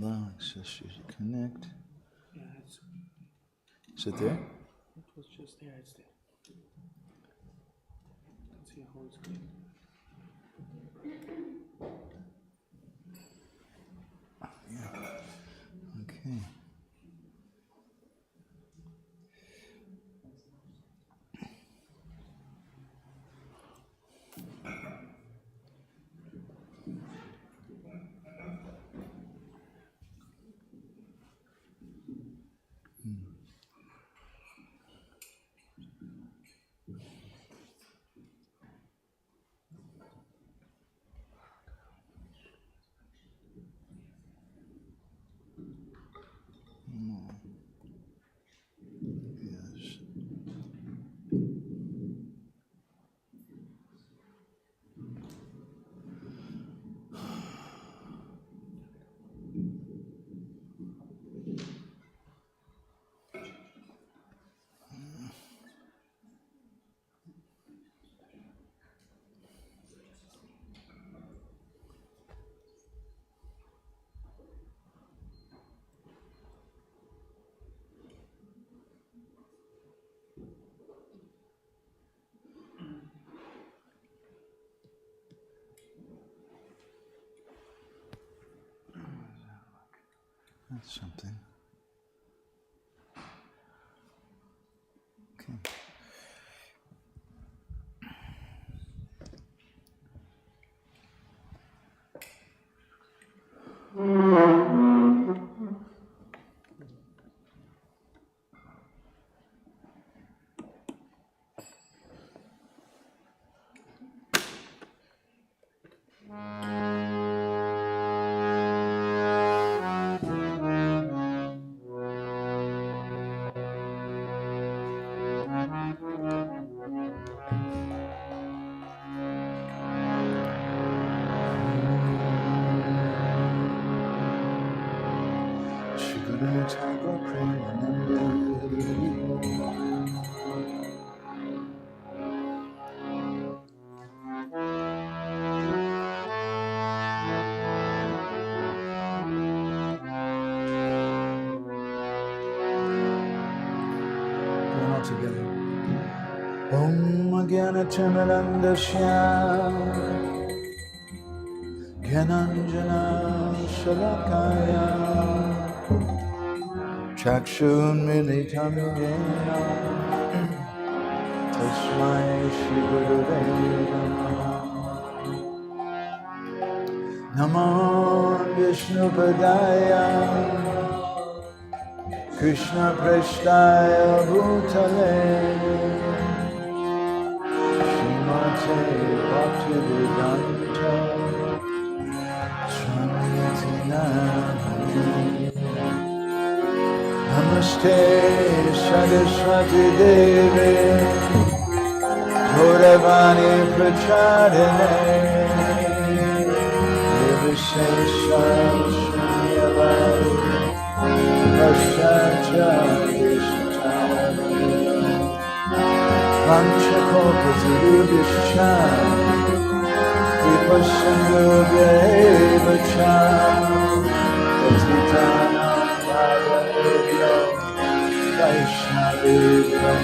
Allow access you to connect. Yeah, Is it there? it was just there, it's there. Let's see how it's going. Yeah. Okay. Yes. That's something. Okay. Thakur all together. Om Jnana Timirandasya Gyananjana Shalakaya Chakshunmilitam Yena Tasmai Shri Gurave Namaha. Namo Vishnupadaya Krishna Prasthaya Bhutale Srimate Bhaktisiddhanta Swamiti Namani. Namaste Saraswati Devi Gauravani Prachadane Nirvishesha Shunyavadi Vashacha Vishnuchari Vanchakopatirubhishcha Vipassanubhya Evacha Patitanam Bhavanebhyo Vaishnavebhyo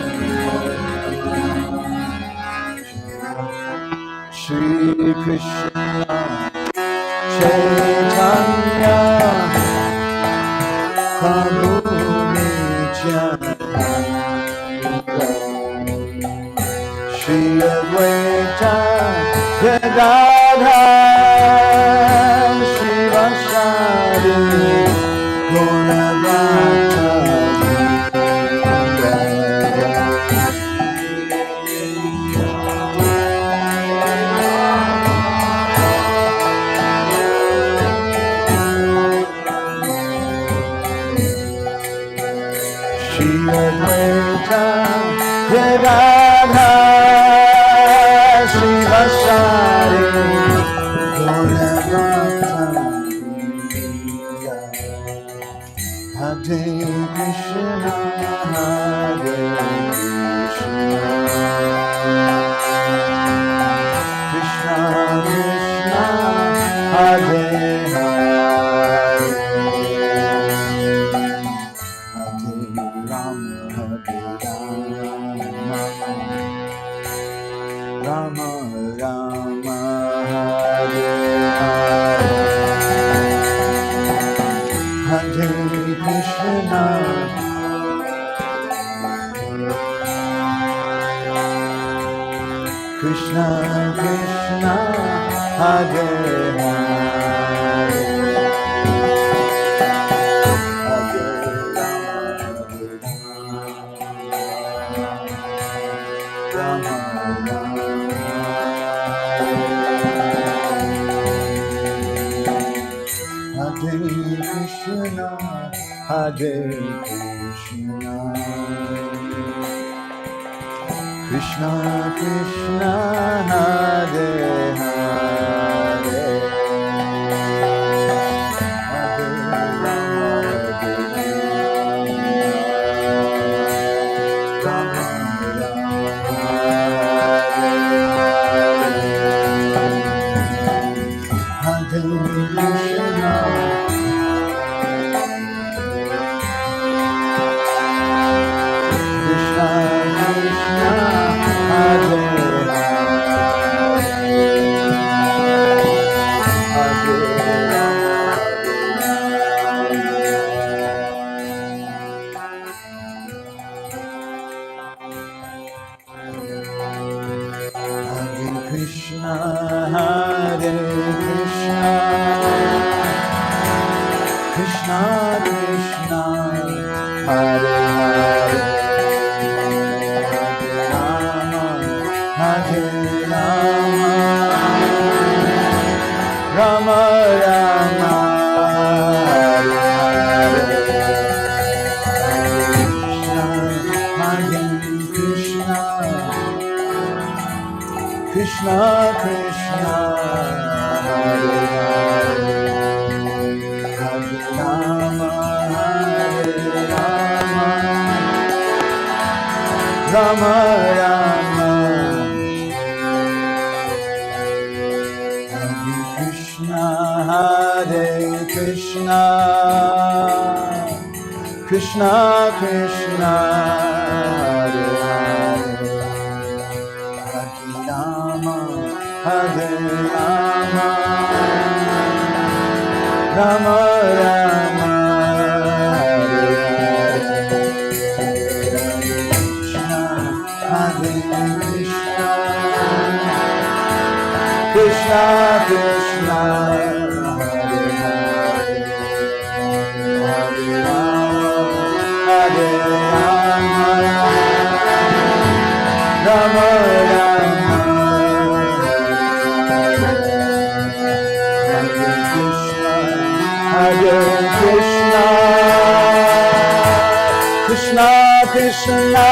Shri Krishna Chaitanya Prabhu Nityananda Shri Advaita Gadadhar Shivasari Gaurabhata Shri Advaita Gadadhar Shivasari Gaurabhata Hare Krishna Hare Krishna Krishna Krishna Hare Hare Krishna Krishna Hare Hare Hare Krishna, Krishna Krishna, Hare Hare, Hare Rama, Rama Hare Krishna. Krishna Krishna, Hare Hare, Hare Rama, Rama Rama, Hare Hare, Hare Krishna, Krishna Krishna, Hare Hare. Rama Rama, Hare Krishna, Hare Krishna, Krishna Krishna, Hare Hare, Hare Rama, Hare Rama, Rama Rama, Hare Hare. Krishna Krishna, Hare Hare, Hare Rama, Hare Rama, Rama Rama, Hare Krishna, Hare Krishna, Krishna Krishna,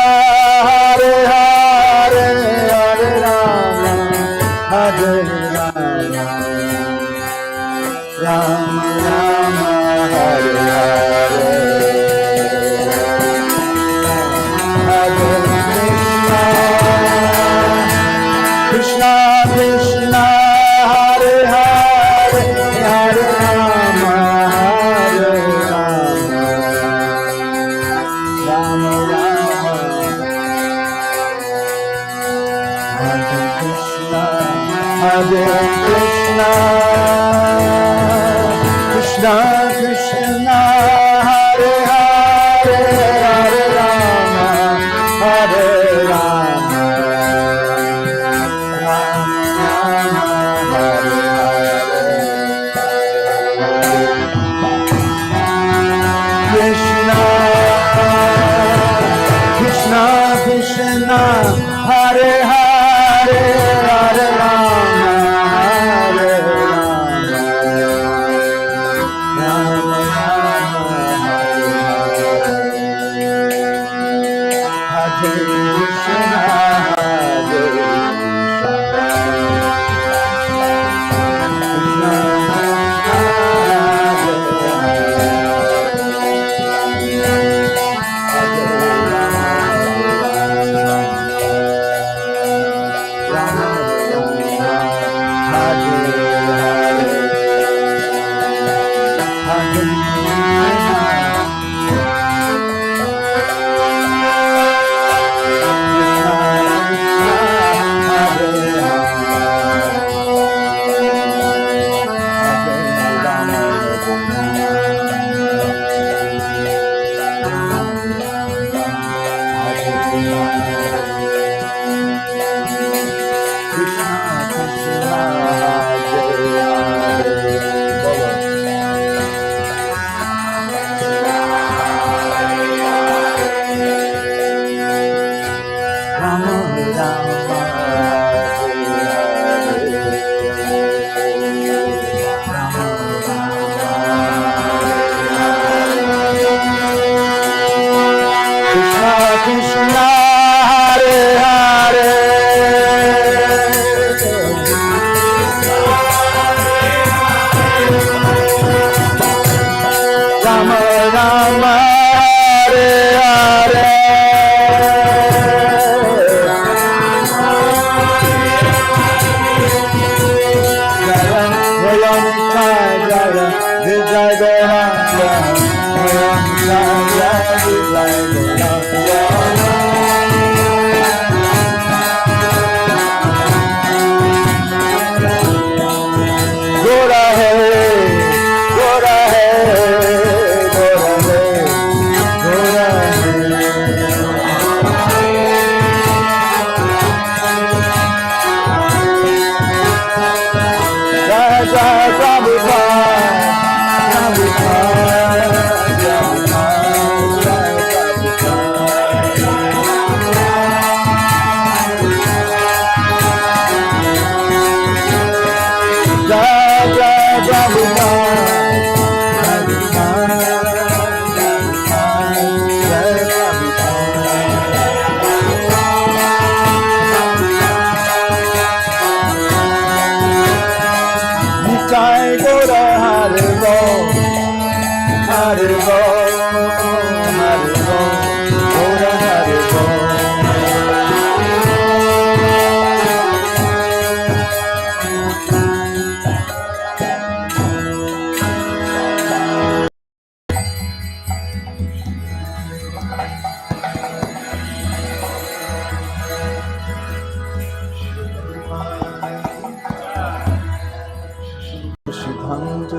Hare Hare, Hare Rama, Hare Rama, Rama Rama, Hare Hare, Hare Krishna, Krishna Krishna, Hare Hare, Hare Rama, Hare Rama, Rama Rama, Hare Krishna, Hare Krishna, Krishna Krishna, Hare Hare, Hare Rama, Hare Rama, Rama Rama, Hare Hare, Krishna Krishna Krishna, Hare Hare, Hare Rama, Hare Rama, Rama Rama, Hare Hare, Hare Krishna, Hare Krishna, Krishna Prabhupada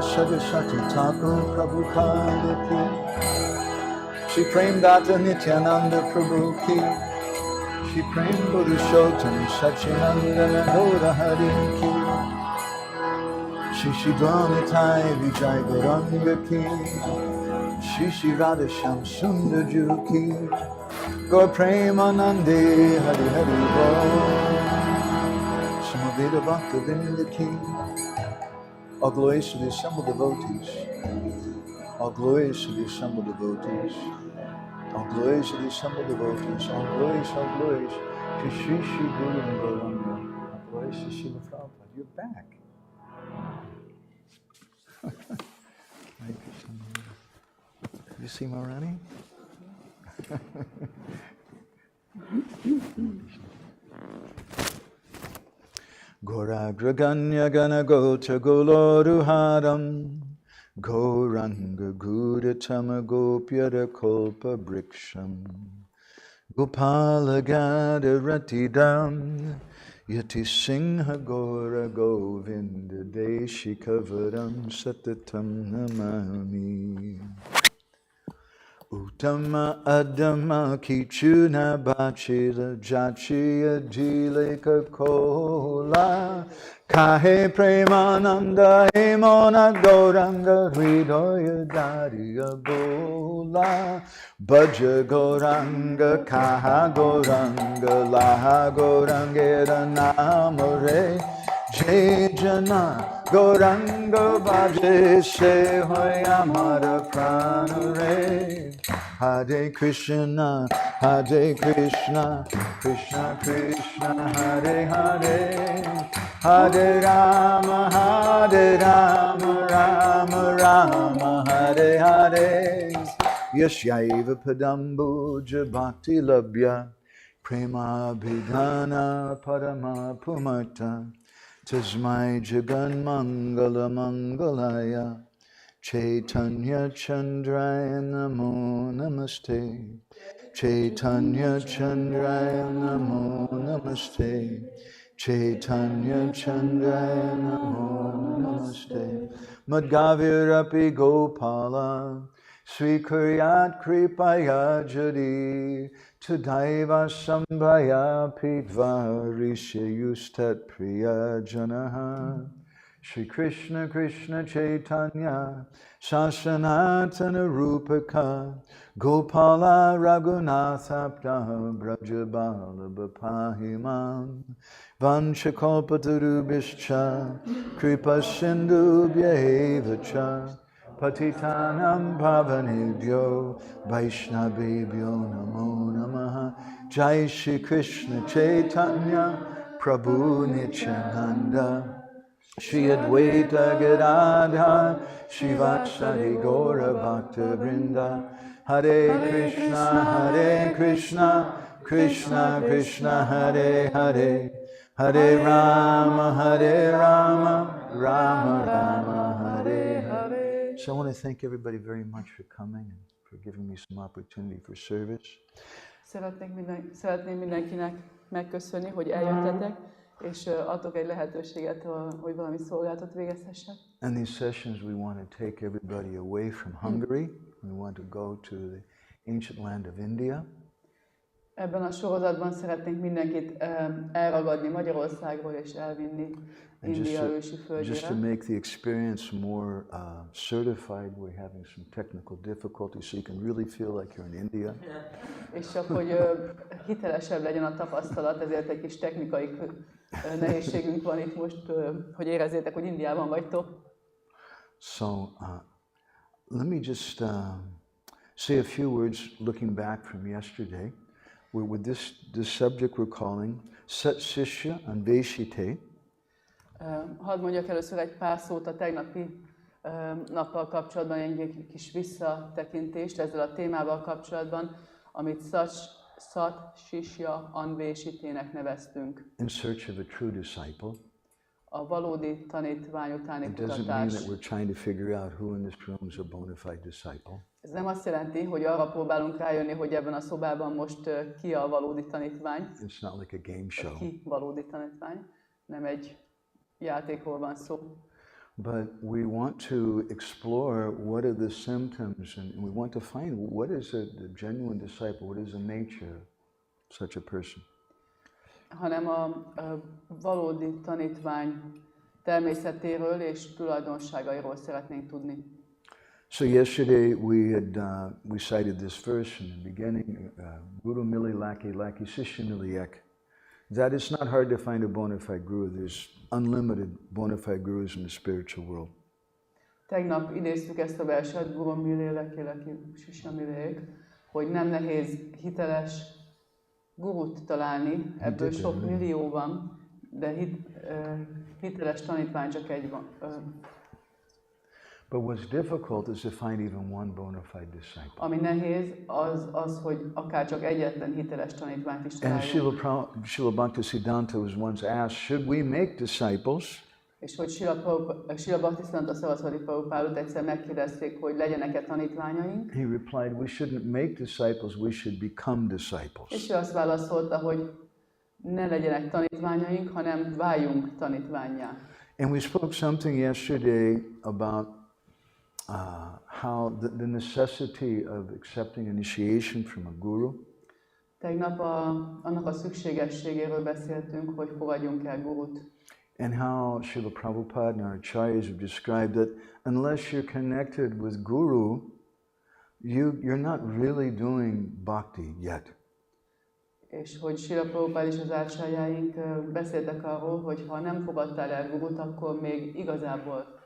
Saraswati Thakur Prabhupada ki, Shri Premdata Nityananda Prabhu ki, Shri Prem Purushottam Sachinandana Gaura Hari ki, Shri Shri Dwamitai Vijay Gauranga ki, Shri Shri Radha Shyam Sundar Ju ki, Gaur Premanande Hari Hari Bol, Samaveda Bhakta Vrinda ki. All glories to the assembled devotees. All glories to the assembled devotees. All glories to the assembled devotees. All glories to Shri Shri Guru and Gauranga. All glories to Srila Prabhupada. You're back. You see Marani? Gauragraganya gana gota goloruharam Gauranga gudatama gopyada kolpa briksham Gopala gada ratidam Yati singha gora govinda deshikavaram satatam namami Uttama Adama Kichuna Bachila Jachiya Jileka Kola Kahe Premananda Hemona Gauranga Hridoya Dariya Bola Bhaja Gauranga Kaha Gauranga Laha Gaurangera Namare Jai Jana Gauranga Bhaje Se Hoy Amara Pranare Hare Krishna, Krishna Krishna, Hare Hare, Hare Rama, Rama Rama, Hare Hare. Yashaiva Padambuja Bhakti Labhya, Prema Bhidana Parama Pumarta, Tasmai Jagan Mangala Mangalaya. Chaitanya Chandraya Namo Namaste. Chaitanya Chandraya Namo Namaste. Chaitanya Chandraya Namo Namaste. Madhavirapi Gopala Sri Kuryat Kripaya Jadi Tadaiva Sambhaya Pitva Rishayustat Priya Janaha Shri Krishna Krishna Chaitanya Sasanatana Rupaka Gopala Raghunathapta Brajabala Bapahimam Vanchakalpatarubhischa Kripa Sindhubhya Evacha Patitanam Pavanebhyo Vaishnavebhyo Namo Namaha Jai Shri Krishna Chaitanya Prabhu Nityananda Shri Advaita Gadadhar Shivasari Gaura Bhakta Vrinda Hare Krishna Krishna Krishna Hare Hare Hare Rama Rama Rama Hare Hare So I want to thank everybody very much for coming and for giving me some opportunity for service. Szeretném mindenkinek megköszönni, hogy eljöttetek, és adtok egy lehetőséget, hogy valami szolgálatot végezhessek. And these sessions we want to take everybody away from Hungary. We want to go to the ancient land of India. Ebben a sorozatban szeretnénk mindenkit elragadni Magyarországról és elvinni India ősi földjére. Just to make the experience more certified, we're having some technical difficulties, so you can really feel like you're in India. És csak hogy hitelesebb legyen a tapasztalat, ezért egy kis technikai nehézségünk van itt most, hogy érezzétek, hogy Indiában vagytok. So let me just say a few words looking back from yesterday. With this subject we're calling Sat Shishya Anveshite. Hadd mondjak először egy pár szót a tegnapi nappal kapcsolatban, egy kis visszatekintést ezzel a témával kapcsolatban, amit Sat Shishya Anveshite-nek neveztünk. In search of a true disciple. A valódi tanítvány utáni It doesn't mean kutatás. that we're trying to figure out who in this room is a bona fide disciple. Ez nem azt jelenti, hogy arra próbálunk rájönni, hogy ebben a szobában most ki a valódi tanítvány. It's not like a game show. Ki valódi tanítvány, nem egy játékról van szó. But we want to explore what are the symptoms, and we want to find what is the genuine disciple, what is the nature of such a person. Hanem a valódi tanítvány természetéről és tulajdonságairól szeretnénk tudni. So yesterday we cited this verse in the beginning, Guru Mili Laki Sishya Miliek. That it's not hard to find a bona fide guru. There's unlimited bona fide gurus in the spiritual world. Tegnap idéztük ezt a verset, Guru Mili Laki Sishya Miliek, hogy nem nehéz hiteles gurut találni, ebből sok millió van, de hiteles tanítvány csak egy van. But what's difficult is to find even one bona fide disciple. Ami nehéz, az, hogy akár csak egyetlen hiteles tanítványt is And találjunk. Srila Bhaktisiddhanta was once asked, should we make disciples? És hogy Srila Bhaktisiddhanta Saraswati Prabhupádot egyszer megkérdezték, hogy legyenek-e tanítványaink. He replied, we shouldn't make disciples, we should become disciples. És ő azt válaszolta, hogy ne legyenek tanítványaink, hanem váljunk tanítvánnyá. And we spoke something yesterday about how the necessity of accepting initiation from a guru. Tegnap annak a szükségességéről beszéltünk, hogy fogadjunk el gurut. And how Srila Prabhupada and our acharyas have described that unless you're connected with guru, you're not really doing bhakti yet. És hogy Srila Prabhupada és az ácsárjáink beszéltek arról, hogy ha nem fogadtál el gurut, akkor még igazából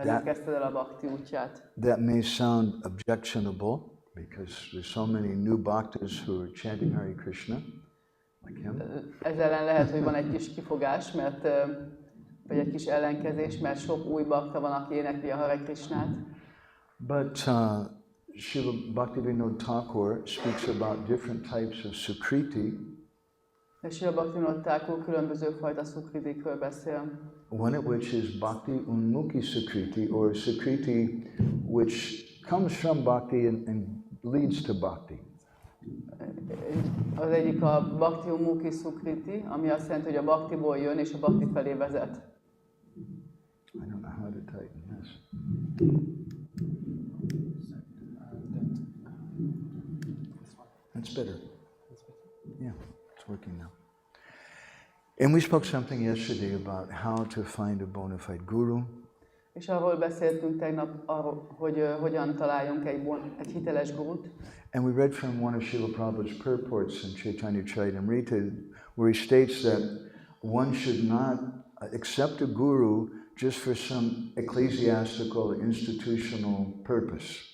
nem kezdted el a bhakti útját. That may sound objectionable because there's so many new bhaktas who are chanting Hare Krishna, like him. Ez ellen lehet, hogy van egy kis kifogás, vagy egy kis ellenkezés, mert sok új bakta van, aki énekli a Hare Krishnát. But Srila Bhaktivinoda Thakur speaks about different types of sukriti. De Srila Bhaktivinoda Thakur különböző fajta sukritikről beszél. One of which is bhakti unmukhi sukriti, or sukriti which comes from bhakti and leads to bhakti. Az egyik a bhakti unmukhi sukriti, ami azt jelenti, hogy a bhaktiból jön és a bhakti felé vezet. I don't know how to tighten this. That's better. Yeah, it's working now. And we spoke something yesterday about how to find a bona fide guru. És arról beszéltünk tegnap, hogy hogyan találjunk egy hiteles gurut. And we read from one of Srila Prabhupada's purports in Chaitanya Charitamrita, where he states that one should not accept a guru just for some ecclesiastical or institutional purpose.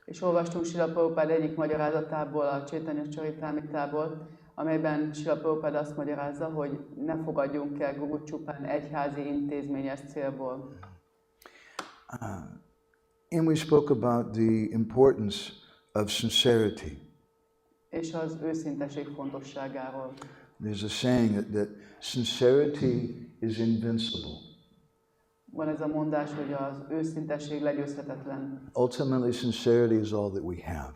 És olvastunk Srila Prabhupada egyik magyarázatából, a Chaitanya Charitamritából, amelyben Srila Prabhupada azt magyarázza, hogy ne fogadjunk el gurut csupán egyházi intézményes célból. And we spoke about the importance of sincerity. És az őszinteség fontosságáról. There's a saying that sincerity is invincible. van ez a mondás, hogy az őszintesség legyőzhetetlen. Ultimately, sincerity is all that we have.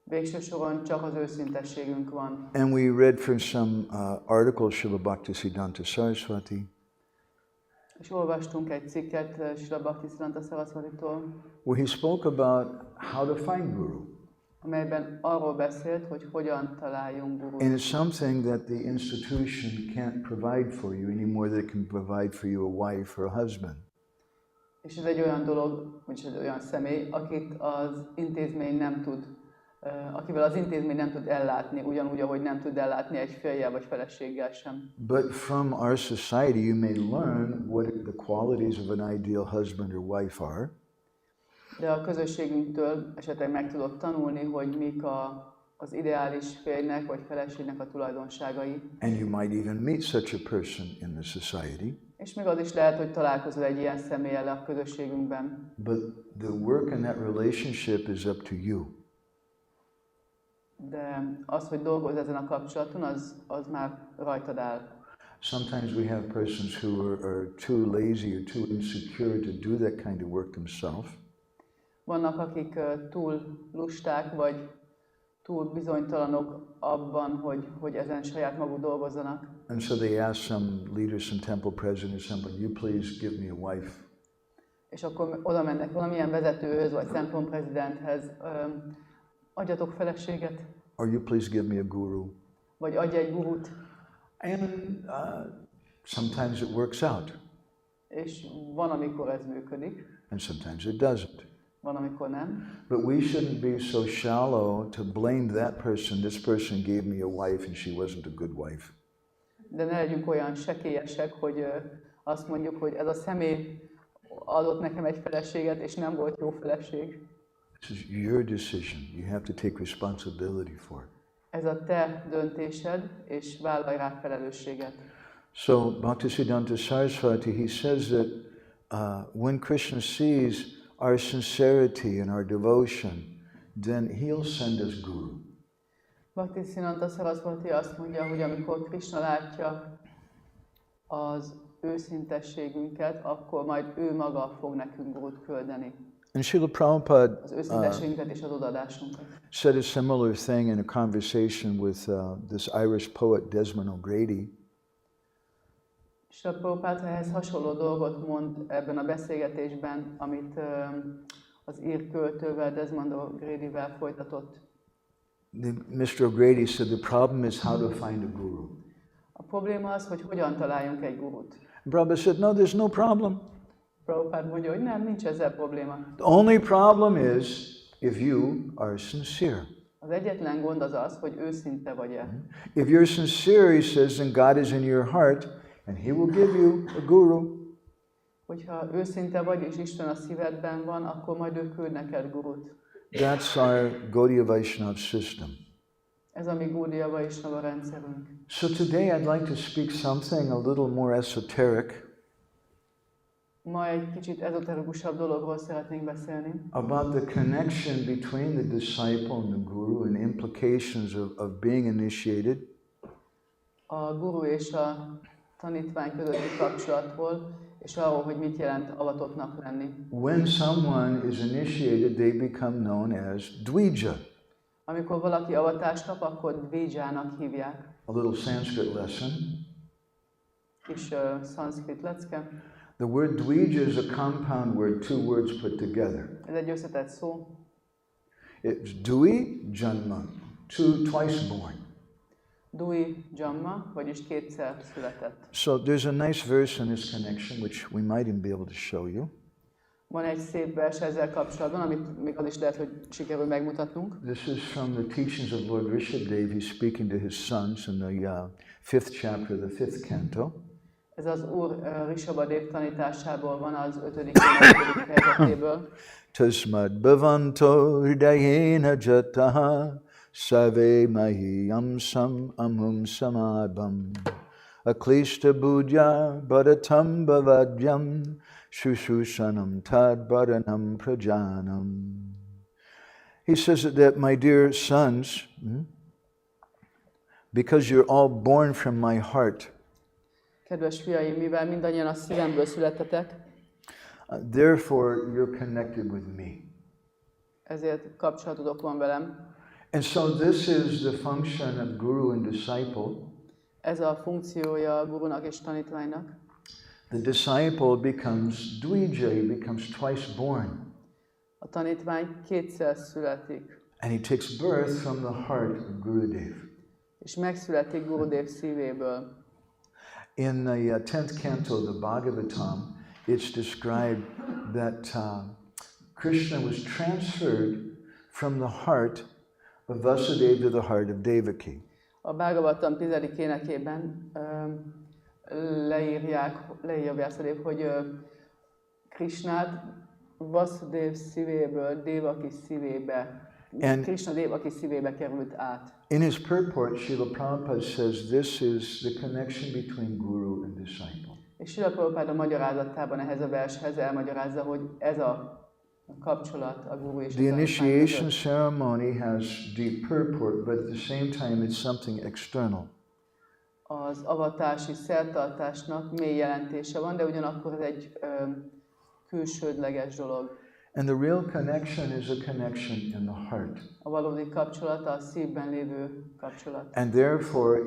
Végső soron csak az őszintességünk van. And we read from some articles, Srila Bhaktisiddhanta Saraswati, És olvastunk egy cikket Srila Bhaktisiddhanta Saraswatitól, where he spoke about how to find Guru. amelyben arról beszélt, hogy hogyan találjunk gurút. And it's something that the institution can't provide for you any more than it can provide for you a wife or a husband. És ez egy olyan dolog, vagyis egy olyan személy, akit az intézmény nem tud, akivel az intézmény nem tud ellátni, ugyanúgy, ahogy nem tud ellátni egy férjel vagy feleséggel sem. But from our society, you may learn what the qualities of an ideal husband or wife are. De a közösségünktől esetleg meg tudod tanulni, hogy mik az ideális férjnek vagy feleségnek a tulajdonságai. And you might even meet such a person in the society. És még az is lehet, hogy találkozol egy ilyen személlyel a közösségünkben. But the work in that relationship is up to you. De az, hogy dolgozz ezen a kapcsolaton, az már rajtad áll. Sometimes we have persons who are too lazy or too insecure to do that kind of work themselves. Vannak, akik túl lusták, vagy túl bizonytalanok abban, hogy ezen saját maguk dolgozzanak. And so they ask some leaders, some temple presidents, somebody, you please give me a wife. És akkor oda mennek valamilyen vezetőhöz, vagy templomprezidenthez, adjatok feleséget. Or you please give me a guru. Vagy adj egy gurút. And sometimes it works out. És van, amikor ez működik. And sometimes it doesn't. Van, amikor nem. But we shouldn't be so shallow to blame that person. This person gave me a wife and she wasn't a good wife. De ne legyünk olyan sekélyesek, hogy azt mondjuk, hogy ez a személy adott nekem egy feleséget, és nem volt jó feleség. This is your decision. You have to take responsibility for it. Ez a te döntésed, és vállalj rá felelősséget. So Bhaktisiddhanta Saraswati, he says that when Krishna sees our sincerity and our devotion, then he'll send us guru. Bhaktisiddhanta Saraswati azt mondja, hogy amikor Krishna látja az őszintességünket, akkor majd ő maga fog nekünk gurút küldeni. And Srila Prabhupada Az őszintességünket és az odaadásunkat. said a similar thing in a conversation with this Irish poet Desmond O'Grady. Srila Prabhupada ehhez hasonló dolgot mond ebben a beszélgetésben, amit az ír költővel, Desmond O'Gradyvel folytatott. Mr. O'Grady said the problem is how to find a guru. A probléma az, hogy hogyan találjunk egy gurút. Prabhupada said, no, there's no problem. Prabhupada mondja, hogy nem, nincs ezzel probléma. The only problem is if you are sincere. Az egyetlen gond az az, hogy őszinte vagy-e. If you're sincere, he says, then God is in your heart and he will give you a guru. Hogyha őszinte vagy, és Isten a szívedben van, akkor majd ő küld neked gurút. That's our Gaudiya Vaishnava system. Ez a mi Gaudiya Vaishnava rendszerünk. So today I'd like to speak something a little more esoteric. Ma egy kicsit ezoterikusabb dologról szeretnénk beszélni. About the connection between the disciple and the guru and implications of being initiated. A guru és a tanítvány közötti kapcsolatról, és arról, hogy mit jelent avatottnak lenni. When someone is initiated, they become known as Dvija. Amikor valaki avatást kap, akkor Dvijának hívják. A little Sanskrit lesson. Kis szanszkrit lecke. The word Dvija is a compound word, two words put together. Ez egy összetett szó. It's Dvi Janma, twice born. Dui Jamma, vagyis kétszer született. So there's a nice verse in this connection which we might even be able to show you. Van egy szép vers ezzel kapcsolatban, amit még az is lehet, hogy sikerül megmutatnunk. This is from the teachings of Lord Rishabdev. He's speaking to his sons in the 5th chapter of the 5th canto. Ez az Úr Rishabdev tanításából van, az 5. fejezetéből. Tasmad bhavanto hridayena jataha save mahiyam sam amhum samadvam aklishta budya bharatam bhavadyam shushushanam tad bharanam prajanam. He says that my dear sons, because you're all born from my heart, Kedves fiaim, mivel mindannyian a szívemből születtetek, Therefore, you're connected with me. Ezért kapcsolatodok van velem. And so this is the function of guru and disciple. Ez a funkciója a gurunak és tanítványnak. The disciple becomes dvijay, becomes twice born. A tanítvány kétszer születik. And he takes birth from the heart of Gurudev. És megszületik Gurudev szívéből. In the 10th canto, the Bhagavatam, it's described that Krishna was transferred from the heart of Vasudeva to the heart of Devaki. A Bhagavatam 10. énekében leírja Vyasadeva, hogy Krishnát Vasudev szívéből Devaki szívébe, Krishna Devaki szívébe került át. In his purport, Srila Prabhupada says this is the connection between guru and disciple. És Srila Prabhupada magyarázatában ehhez a vershez elmagyarázza, hogy ez a kapcsolat a guru és a The tanítvány initiation között. ceremony has deep purport, but at the same time it's something external. Az avatási szertartásnak mély jelentése van, de ugyanakkor ez egy külsődleges dolog. And the real connection is a connection in the heart. A valódi kapcsolat a szívben lévő kapcsolat. And therefore,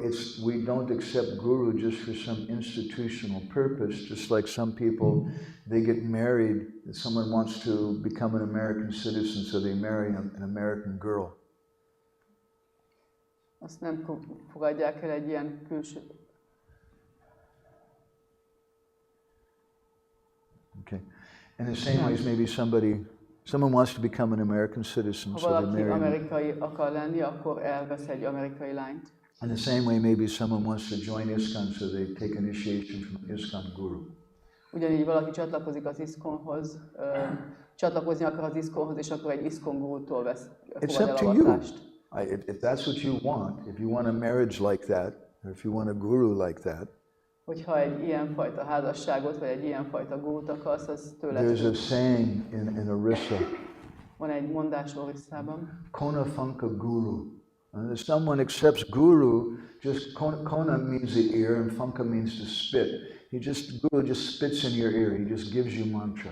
we don't accept guru just for some institutional purpose, just like some people, they get married, someone wants to become an American citizen, so they marry an American girl. Azt nem fogadják el egy ilyen külső... Okay. In the same ways, maybe someone wants to become an American citizen, Ha so they valaki marry. amerikai akar lenni, akkor elvesz egy amerikai lányt. In the same way, maybe someone wants to join ISKCON, so they take initiation from an ISKCON guru. Ugyanígy valaki csatlakozik az ISKCON-hoz, csatlakozni akar az ISKCON-hoz, és akkor egy ISKCON gurútól vesz It's fogad up el to you. avatást. If that's what you want, if you want a marriage like that, or if you want a guru like that, Hogyha egy ilyenfajta házasságot, vagy egy ilyenfajta gurút akarsz, az tőled there's a függ. saying in Orissa, Van egy mondás Orisszában. Kona Funka Guru. And if someone accepts guru, just kona means the ear and funka means to spit. Guru just spits in your ear. He just gives you mantra.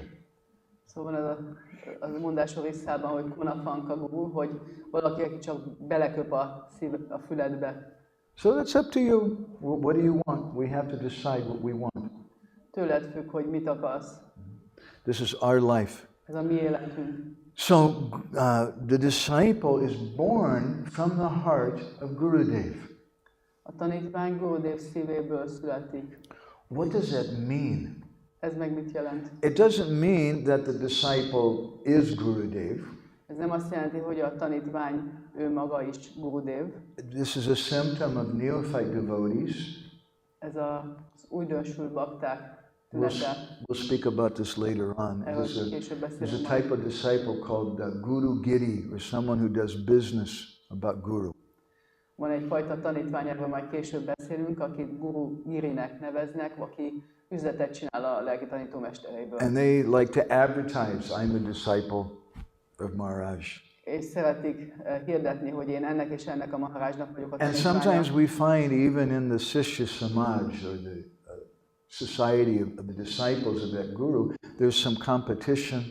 Szóval ez a mondás Orisszában, hogy Kona Funka Guru, hogy valaki, aki csak beleköp a füledbe. So it's up to you. What do you want? We have to decide what we want. Tőled függ, hogy mit akarsz. This is our life. Ez a mi életünk. So the disciple is born from the heart of Gurudev. A tanítvány Gurudev szívéből születik. What does that mean? Ez meg mit jelent? It doesn't mean that the disciple is Gurudev. Ez nem azt jelenti, hogy a tanítvány ő maga is Gurudev. This is a symptom of neophyte devotees. Ez az újdonsült bakták tünete. We'll speak about this later on. Erről később There's beszélünk a majd. type of disciple called Guru Giri, or someone who does business about Guru. Van egyfajta tanítvány, erről majd később beszélünk, akit Guru Girinek neveznek, aki üzletet csinál a lelki tanítómestereiből. And they like to advertise, I'm a disciple of Maharaj. És szeretik hirdetni, hogy én ennek és ennek a Maharajnak vagyok a And tanítványa. sometimes we find even in the Sishya Samaj, or the society of the disciples of that guru, there's some competition.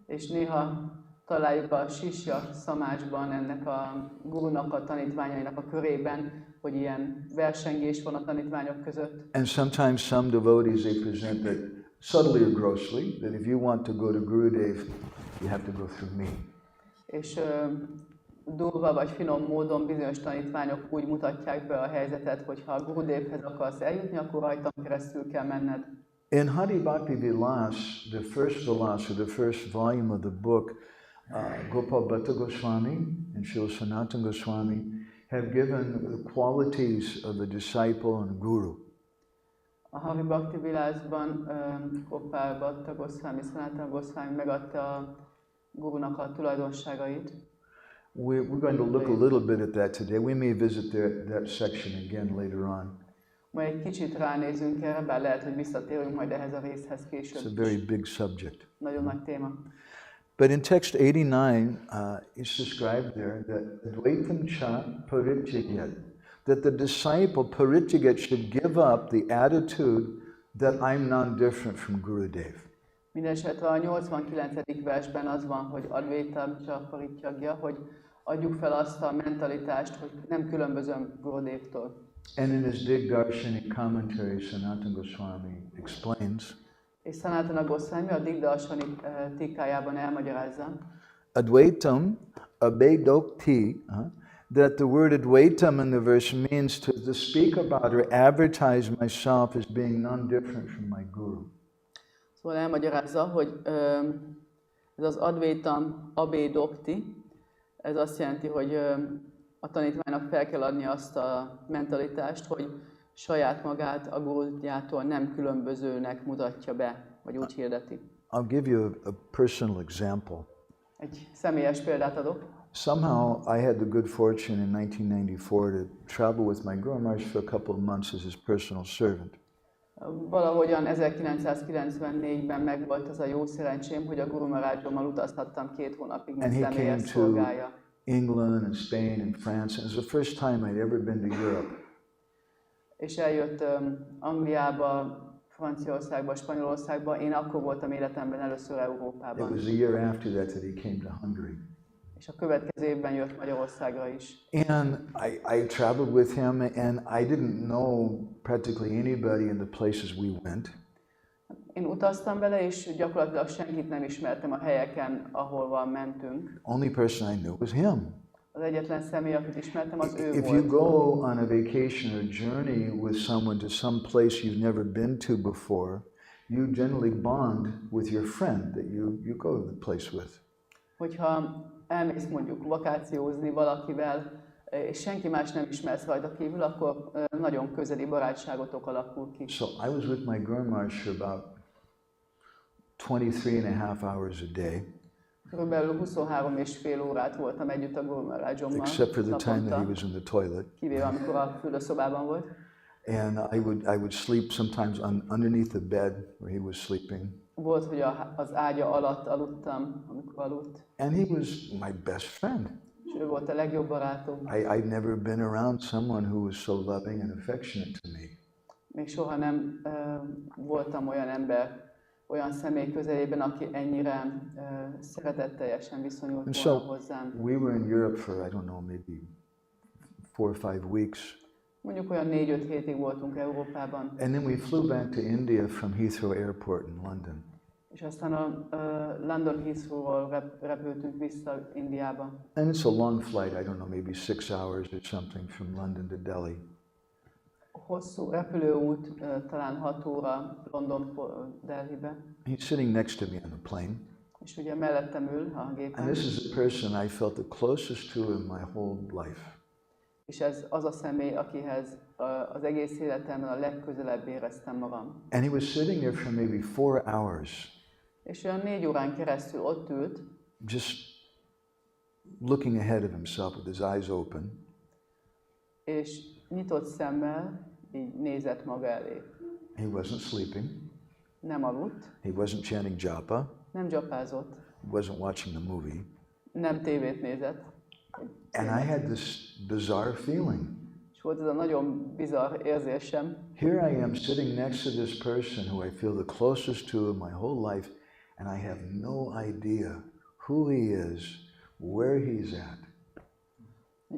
És néha találjuk a Sisya Szamácsban, ennek a gurunak, a tanítványainak a körében, hogy ilyen versengés van a tanítványok között. And sometimes some devotees, they present that subtly or grossly, that if you want to go to Gurudev, you have to go through me. És durva vagy finom módon bizonyos tanítványok úgy mutatják be a helyzetet, hogy ha a Gurudevhez akarsz eljutni, akkor rajtam keresztül kell menned. In Hari Bhakti Vilas, the first Vilas, or the first volume of the book, Gopal Bhatta Goswami and Srila Sanatana Goswami have given the qualities of a disciple and guru. A Hari Bhakti Vilásban Gopal Bhatta Goswami, Sanatana Goswami megadta a gurunak a tulajdonságait. We're going to look a little bit at that today. We may visit that section again later on. Majd egy kicsit ránézünk erre, bár lehet, hogy visszatérünk majd ehhez a részhez később. It's a very big subject. Nagyon nagy téma. But in text 89, it's described there that Dvaitam cha parityagyat, that the disciple parityagyat should give up the attitude that I'm non-different from Gurudev. Mindenesetre a 89. versben az van, hogy Advaitam Cha Parityagya, hogy adjuk fel azt a mentalitást, hogy nem különbözöm Gurudevtól. And in his Digdarshani commentary, Sanatana Goswami explains, És Sanatana Goswami a Digdarshani tikájában elmagyarázza, Advaitam abedokti, that the word Advaitam in the verse means to speak about or advertise myself as being none different from my Guru. Szóval elmagyarázza, hogy ez az Advaitam abedokti, ez azt jelenti, hogy a tanítványnak fel kell adni azt a mentalitást, hogy saját magát a gurujától nem különbözőnek mutatja be, vagy úgy hirdeti. I'll give you a personal example. Egy személyes példát adok. Somehow I had the good fortune in 1994 to travel with my Guru Maharaj for a couple of months as his personal servant. Valahogyan 1994-ben megvolt az a jó szerencsém, hogy a Guru Maharajommal utazhattam 2 hónapig, mint személyes szolgája. England and Spain and France, and it was the first time I'd ever been to Europe. És eljött Angliába, Franciaországba, Spanyolországba. Én akkor voltam életemben először Európában. It was a year after that he came to Hungary. És a következő évben jött Magyarországra is. And I traveled with him, and I didn't know practically anybody in the places we went. Én utaztam vele, és gyakorlatilag senkit nem ismertem a helyeken, ahol mentünk. Only person I knew was him. Az egyetlen személy, akit ismertem, az ő If volt. you go on a vacation or journey with someone to some place you've never been to before, you generally bond with your friend that you go to the place with. Hogyha elmész mondjuk vakációzni valakivel, és senki más nem ismersz rajta kívül, akkor nagyon közeli barátságotok alakul ki. So I was with my Guru Maharaj for about 23.5 hours a day. Körülbelül 23,5 órát voltam együtt a Guru Maharajommal. Except for the time that he was in the toilet. Kivéve amikor a fürdőszobában volt. And I would sleep sometimes underneath the bed where he was sleeping. Volt, hogy az ágya alatt aludtam, amikor aludt. And he was my best friend. És ő volt a legjobb barátom. I'd never been around someone who was so loving and affectionate to me. Még soha nem voltam olyan ember, olyan személy közelében, aki ennyire szeretetteljesen viszonyult volna hozzám. We were in Europe for, I don't know, maybe 4 or 5 weeks. Mondjuk olyan 4-5 hétig voltunk Európában. And then we flew back to India from Heathrow Airport in London. És aztán a London Heathrow-ról repültünk vissza Indiába. And it's a long flight, I don't know, maybe 6 hours or something from London to Delhi. Hosszú repülőút, talán 6 óra London Delhibe. He's sitting next to me on the plane. És ugye mellettem ül a gépen. And this is the person I felt the closest to in my whole life. És ez az a személy, akihez az egész életemben a legközelebb éreztem magam. And he was sitting there for maybe 4 hours. És olyan 4 órán keresztül ott ült. Just looking ahead of himself with his eyes open. És nyitott szemmel így nézett maga elé. He wasn't sleeping. Nem aludt. He wasn't chanting japa. Nem japázott. He wasn't watching a movie. Nem tévét nézett. And I had this bizarre feeling. És volt ez a nagyon bizarr érzésem. Here I am sitting next to this person who I feel the closest to in my whole life, and I have no idea who he is, where he's at.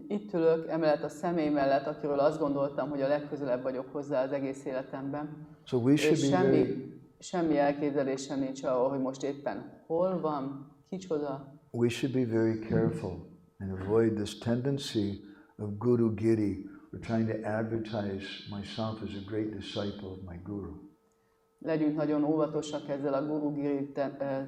Itt ülök emellett a személy mellett, akiről azt gondoltam, hogy a legközelebb vagyok hozzá az egész életemben. So we should És be semmi elképzelésem nincs arról, hogy most éppen hol van, kicsoda. we should be very careful and avoid this tendency of guru giri, or trying to advertise myself as a great disciple of my guru. Legyünk nagyon óvatosak ezzel a guru-giri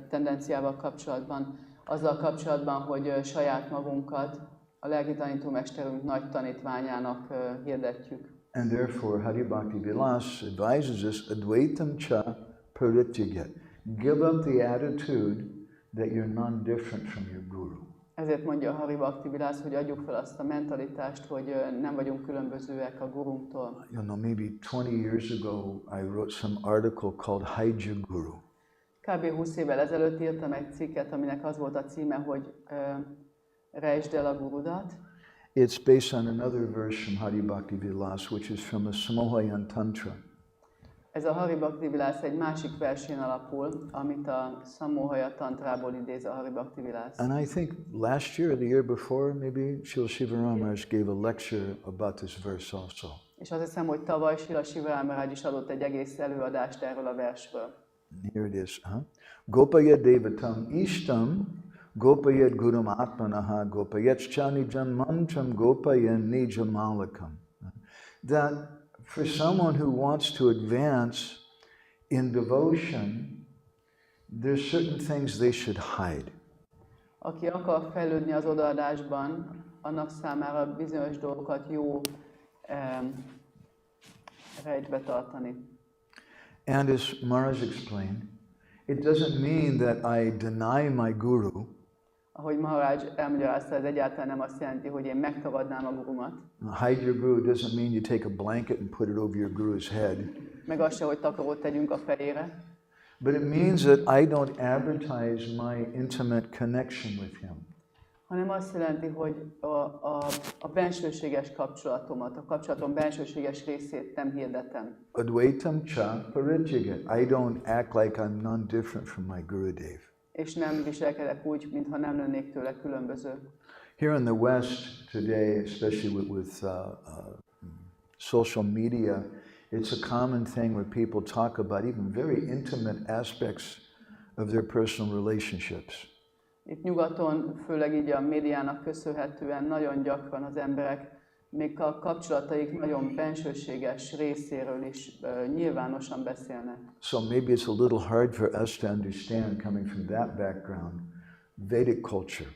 tendenciával kapcsolatban, azzal kapcsolatban, hogy saját magunkat a lelki tanítómesterünk nagy tanítványának hirdetjük. And therefore, Hari Bhakti Vilas advises us, Advaitam cha parityagya. Give up the attitude that you're non-different from your guru. Ezért mondja Hari Bhakti Vilas, hogy adjuk fel azt a mentalitást, hogy nem vagyunk különbözőek a gurunktól. You know, maybe 20 years ago, I wrote some article called Hide Your Guru. Kb. 20 évvel ezelőtt írtam egy cikket, aminek az volt a címe, hogy rejtsd el a gurudat. It's based on another verse from Hari Bhakti Vilas, which is from the Samohayan Tantra. Ez a Hari Bhakti Vilász egy másik versén alapul, amit a Sammohaya Tantrából idéz a Hari Bhakti Vilász. And I think last year or the year before, maybe Srila Shiva Maharaj gave a lecture about this verse also. És azt hiszem, hogy tavaly Srila Shiva Maharaj is adott egy egész előadást erről a versről. Here it is. Gopaya devatam ishtam gopayat gurum atmanaha gopayat chanijam mantram gopaya nijamalakam. That for someone who wants to advance in devotion, there's certain things they should hide. Aki akar fejlődni az odaadásban, annak számára bizonyos dolgokat jó rejtve tartani. And as Maharaj explained, it doesn't mean that I deny my guru. Ahogy Maharaj elmagyarázta, ez egyáltalán nem azt jelenti, hogy én megtagadnám a gurumat. Hide your guru doesn't mean you take a blanket and put it over your guru's head. Meg az se, hogy takarót tegyünk a fejére. But it means that I don't advertise my intimate connection with him. Hanem azt jelenti, hogy a bensőséges kapcsolatomat, a kapcsolatom bensőséges részét nem hirdetem. Advaitam cha parityagat. I don't act like I'm none different from my Gurudev. És nem viselkedek úgy, mintha nem lennék tőle különböző. Here in the West today, especially with social media, it's a common thing where people talk about even very intimate aspects of their personal relationships. Itt nyugaton, főleg így a médiának köszönhetően nagyon gyakran az emberek még a kapcsolataik nagyon bensőséges részéről is nyilvánosan beszélnek. So maybe it's a little hard for us to understand, coming from that background, Vedic culture.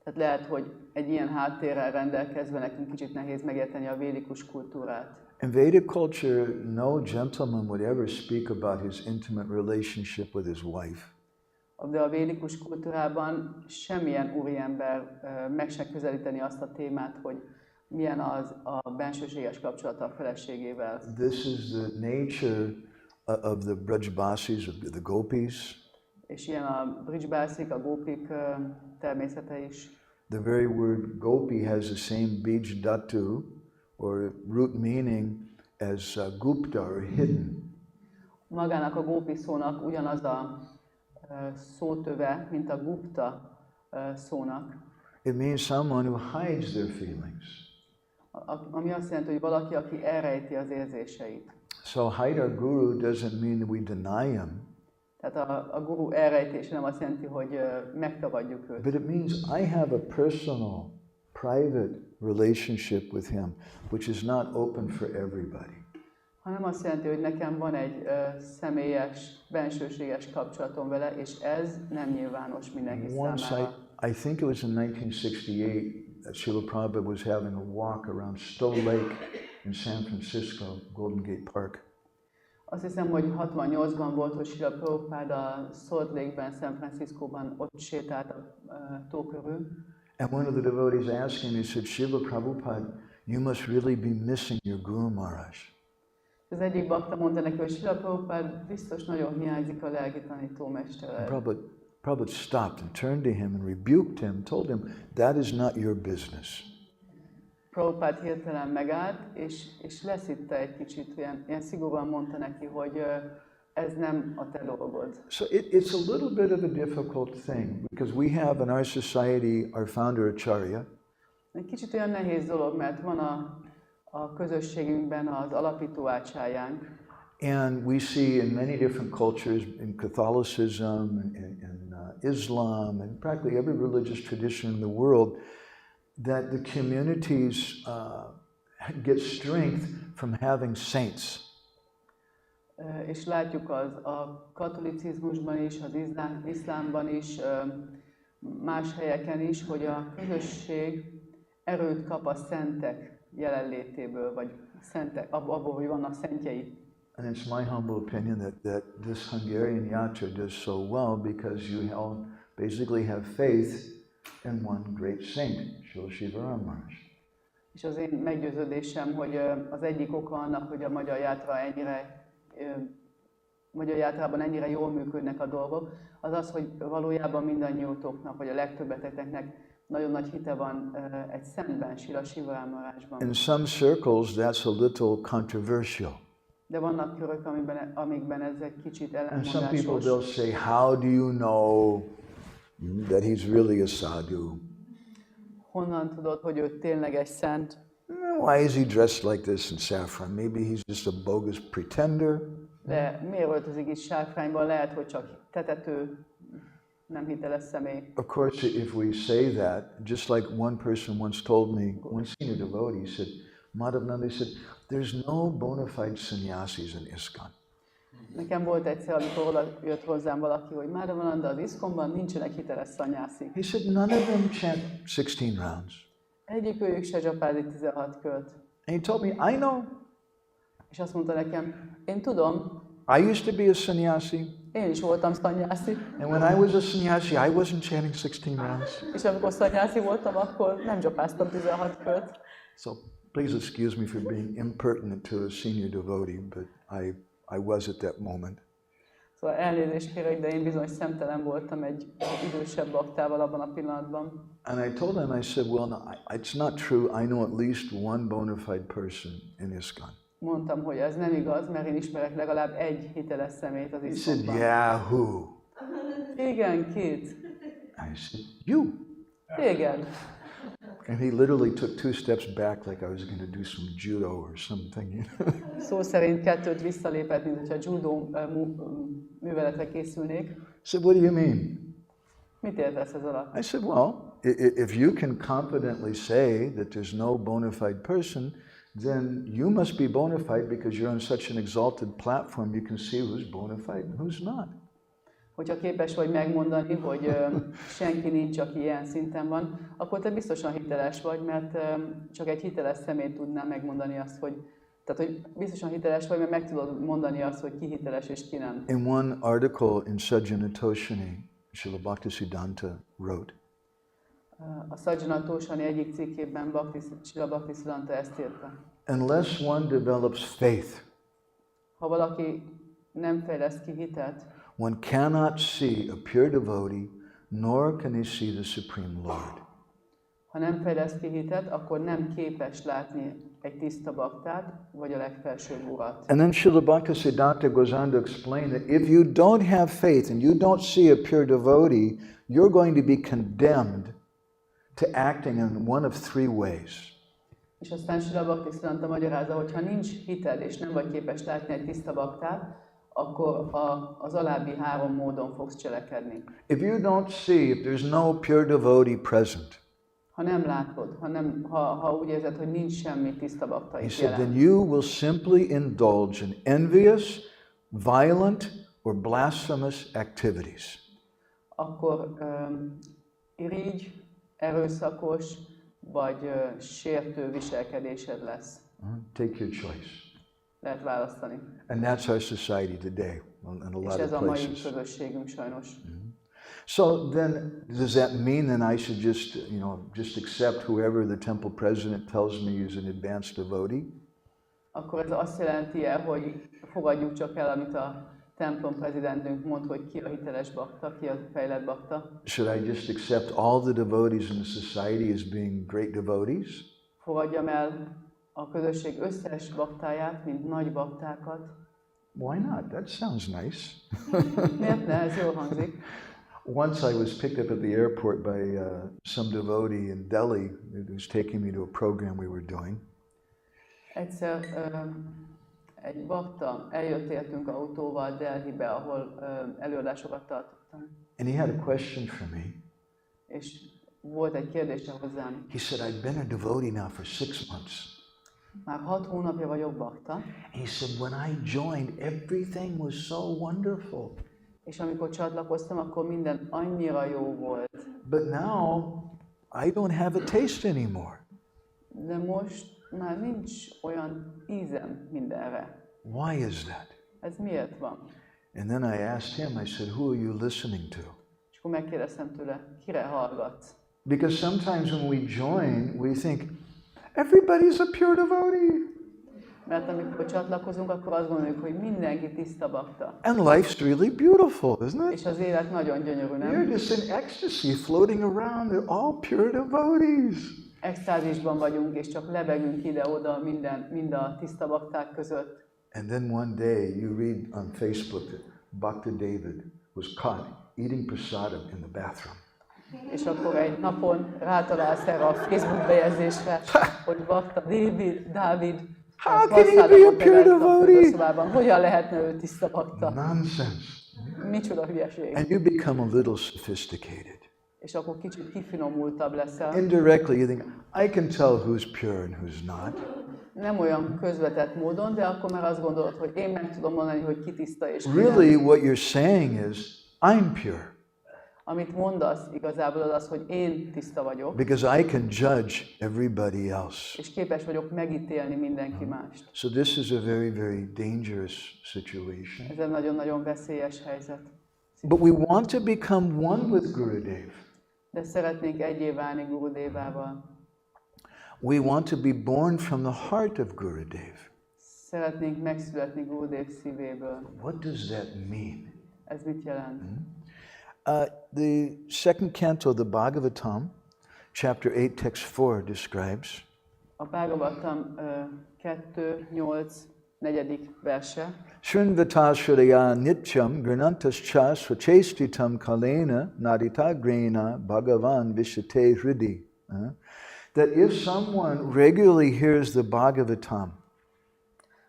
Tehát lehet, hogy egy ilyen háttérrel rendelkezve nekünk kicsit nehéz megérteni a védikus kultúrát. In Vedic culture, no gentleman would ever speak about his intimate relationship with his wife. De a védikus kultúrában semmilyen úriember meg se közelíteni azt a témát, hogy milyen az a bensőséges kapcsolata a feleségével. This is the nature of the Brajbasis, of the gopis. És ilyen a Brijbásik, a gópik természete is. The very word gopi has the same bij dhatu, or root meaning, as gupta, or hidden. Magának a gópi szónak ugyanaz a szótöve, mint a gupta szónak. It means someone who hides their feelings. Ami azt jelenti, hogy valaki, aki elrejti az érzéseit. So hide our guru doesn't mean that we deny him. Tehát a guru elrejtése nem azt jelenti, hogy megtagadjuk őt. But it means I have a personal, private relationship with him, which is not open for everybody. Hanem azt jelenti, hogy nekem van egy személyes, bensőséges kapcsolatom vele, és ez nem nyilvános mindenki számára. I think it was in 1968 that Srila Prabhupada was having a walk around Stowe Lake in San Francisco, Golden Gate Park. Azt hiszem, hogy 68-ban volt, hogy Srila Prabhupada Salt Lake-ben, San Franciscóban ott sétált a tó körül. And one of the devotees asked him, he said, Srila Prabhupada, you must really be missing your Guru Maharaj. Az egyik bakta mondta neki, hogy Srila Prabhupada biztos nagyon hiányzik a lelki tanítómestere. Prabhupada stopped and turned to him and rebuked him, told him, that is not your business. Prabhupada hirtelen megállt, és leszitte egy kicsit, ilyen szigorúan mondta neki, hogy ez nem a te dolgod. So it's a little bit of a difficult thing, because we have in our society our founder Acharya. Egy kicsit olyan nehéz dolog, mert van a közösségünkben az alapító ácsájánk. And we see in many different cultures, in Catholicism, in Islam, and practically every religious tradition in the world, that the communities get strength from having saints. És látjuk a katolicizmusban is, az iszlámban is, más helyeken is, hogy a közösség erőt kap a szentek jelenlétéből, vagy szentek, abból, hogy vannak szentjei. And it's my humble opinion that this Hungarian yatra does so well because you all basically have faith in one great saint, Srila Shiva Maharaj. És az én meggyőződésem, hogy az egyik oka annak, hogy a magyar játrában ennyire jól működnek a dolgok, az az, hogy valójában mindannyiótoknak, vagy a legtöbbeteknek nagyon nagy hite van egy szentben, Srila Shiva Maharajban. In some circles that's a little controversial. De vannak körök, amikben ez egy kicsit And some people ellentmondásos. they'll say, how do you know that he's really a sadhu? Honnan tudod, hogy ő tényleg egy szent? Why is he dressed like this in saffron? Maybe he's just a bogus pretender. De miért öltözik itt sárkányban? Lehet, hogy csak tetető, nem hiteles személy. Of course, if we say that, just like one person once told me, one senior devotee said, Madhavananda, he said, there's no bona fide sannyasis in ISKCON. Nekem volt egyszer, amikor oda jött hozzám valaki, hogy Madhavananda, az ISKCON-ban nincsenek hiteles szanyászik. He said, none of them chant 16 rounds. Egyik őjük se dzsapázik 16 kört. And he told me, I know. És azt mondta nekem, én tudom, I used to be a sannyasi. én is voltam szanyászi. And when I was a sannyasi, I wasn't chanting 16 rounds. És amikor szanyászi voltam, akkor nem dzsapáztam 16 kört. So please excuse me for being impertinent to a senior devotee, but I was at that moment. Szóval elnézést kérek, de én bizony szemtelen voltam egy idősebb baktával abban a pillanatban. And I told him, I said, well, no, it's not true. I know at least one bona fide person in ISKCON. Mondtam, hogy ez nem igaz, mert én ismerek legalább egy hiteles személyt az He said, ISKCON-ban. yeah, who? Igen, két. I said, you. Téged. And he literally took 2 steps back like I was going to do some judo or something. Szó szerint 2 visszalépett, mint hogyha judó műveletre készülnék. I said, what do you mean? Mit értesz ez alatt? I said, well, if you can confidently say that there's no bona fide person, then you must be bona fide because you're on such an exalted platform, you can see who's bona fide and who's not. Hogyha képes vagy megmondani, hogy senki nincs, aki ilyen szinten van, akkor te biztosan hiteles vagy, mert csak egy hiteles személy tudná megmondani azt, hogy biztosan hiteles vagy, mert meg tudod mondani azt, hogy ki hiteles és ki nem. In one article in Sajjana Toshani, Srila Bhaktisiddhanta wrote, A Sajjana Toshani egyik cikkében Srila Bhaktisiddhanta ezt írta. unless one develops faith, Ha valaki nem fejleszt ki hitelt, one cannot see a pure devotee, nor can he see the Supreme Lord. ha nem fejleszt ki hitet, akkor nem képes látni egy tiszta baktát, vagy a legfelsőbb urat. And then Srila Bhaktisiddhanta goes on to explain that if you don't have faith and you don't see a pure devotee, you're going to be condemned to acting in one of 3 ways. És aztán Srila Bhaktisiddhanta magyarázza, hogy ha nincs hited és nem vagy képes látni egy tiszta baktát, akkor az alábbi 3 módon fogsz cselekedni. If you don't see, if there's no pure devotee present, Ha nem látod, ha úgy érzed, hogy nincs semmi tiszta bakta he itt said, then jelen, you will simply indulge in envious, violent, or blasphemous activities. akkor irigy, erőszakos vagy sértő viselkedésed lesz. Take your choice. Lehet választani. And that's our society today in a És lot ez of a mai places. közösségünk sajnos. So then, does that mean then I should just accept whoever the temple president tells me is an advanced devotee? Akkor ez azt jelenti-e, hogy fogadjuk csak el, amit a templom prezidentünk mond, hogy ki a hiteles bakta, ki a fejlett bakta? Should I just accept all the devotees in the society as being great devotees? Fogadjam el a közösség összes baktáját, mint nagy baktákat? Why not? That sounds nice. Miért ne? Ez jól hangzik. Once I was picked up at the airport by some devotee in Delhi who was taking me to a program we were doing. Egyszer egy bakta eljött értünk autóval Delhibe, ahol előadásokat tartottam. And he had a question for me. És volt egy kérdése hozzám. He said, I've been a devotee now for 6 months. Már 6 hónapja vagyok bakta. And he said, when I joined, everything was so wonderful. És amikor csatlakoztam, akkor minden annyira jó volt. But now, I don't have a taste anymore. De most már nincs olyan ízem mindenre. Why is that? Ez miért van? And then I asked him, I said, who are you listening to? És akkor megkérdeztem tőle, kire hallgatsz? Because sometimes when we join, we think, everybody's a pure devotee. Mert amikor csatlakozunk, akkor azt gondoljuk, hogy mindenki tiszta bakta. And life's really beautiful, isn't it? És az élet nagyon gyönyörű, You're nem? just in ecstasy, floating around. They're all pure devotees. Extázisban vagyunk, és csak lebegünk ide-oda mind a tiszta bakták között. And then one day you read on Facebook that Bhakta David was caught eating prasadam in the bathroom. És akkor egy napon rátalálsz erre a Facebook bejegyzésre, hogy Bhakta Dávid How can he be a pure devotee? Hogyan lehetne ő tiszta bakta? Nonsense. Micsoda hülyeség. And you become a little sophisticated. És akkor kicsit kifinomultabb leszel. Indirectly you think, I can tell who's pure and who's not. Nem olyan közvetett módon, de akkor már azt gondolod, hogy én meg tudom mondani, hogy ki tiszta és ki Really nem. what you're saying is, I'm pure. Amit mondasz igazából az, hogy én tiszta vagyok. Because I can judge everybody else. És képes vagyok megítélni mindenki mást. So this is a very, very dangerous situation. Ez egy nagyon-nagyon veszélyes helyzet. But we want to become one with Gurudev. De szeretnénk egyé válni Gurudevával. We want to be born from the heart of Gurudev. Szeretnénk megszületni Gurudev szívéből. What does that mean? Ez mit jelent? The second canto of the Bhagavatam, chapter 8, text 4 describes A Bhagavatam 2.8. 4. verse. Srinvatashraya nityam granantascha swachestitam kalena nadita grena bhagavan vishate hridi. That if someone regularly hears the Bhagavatam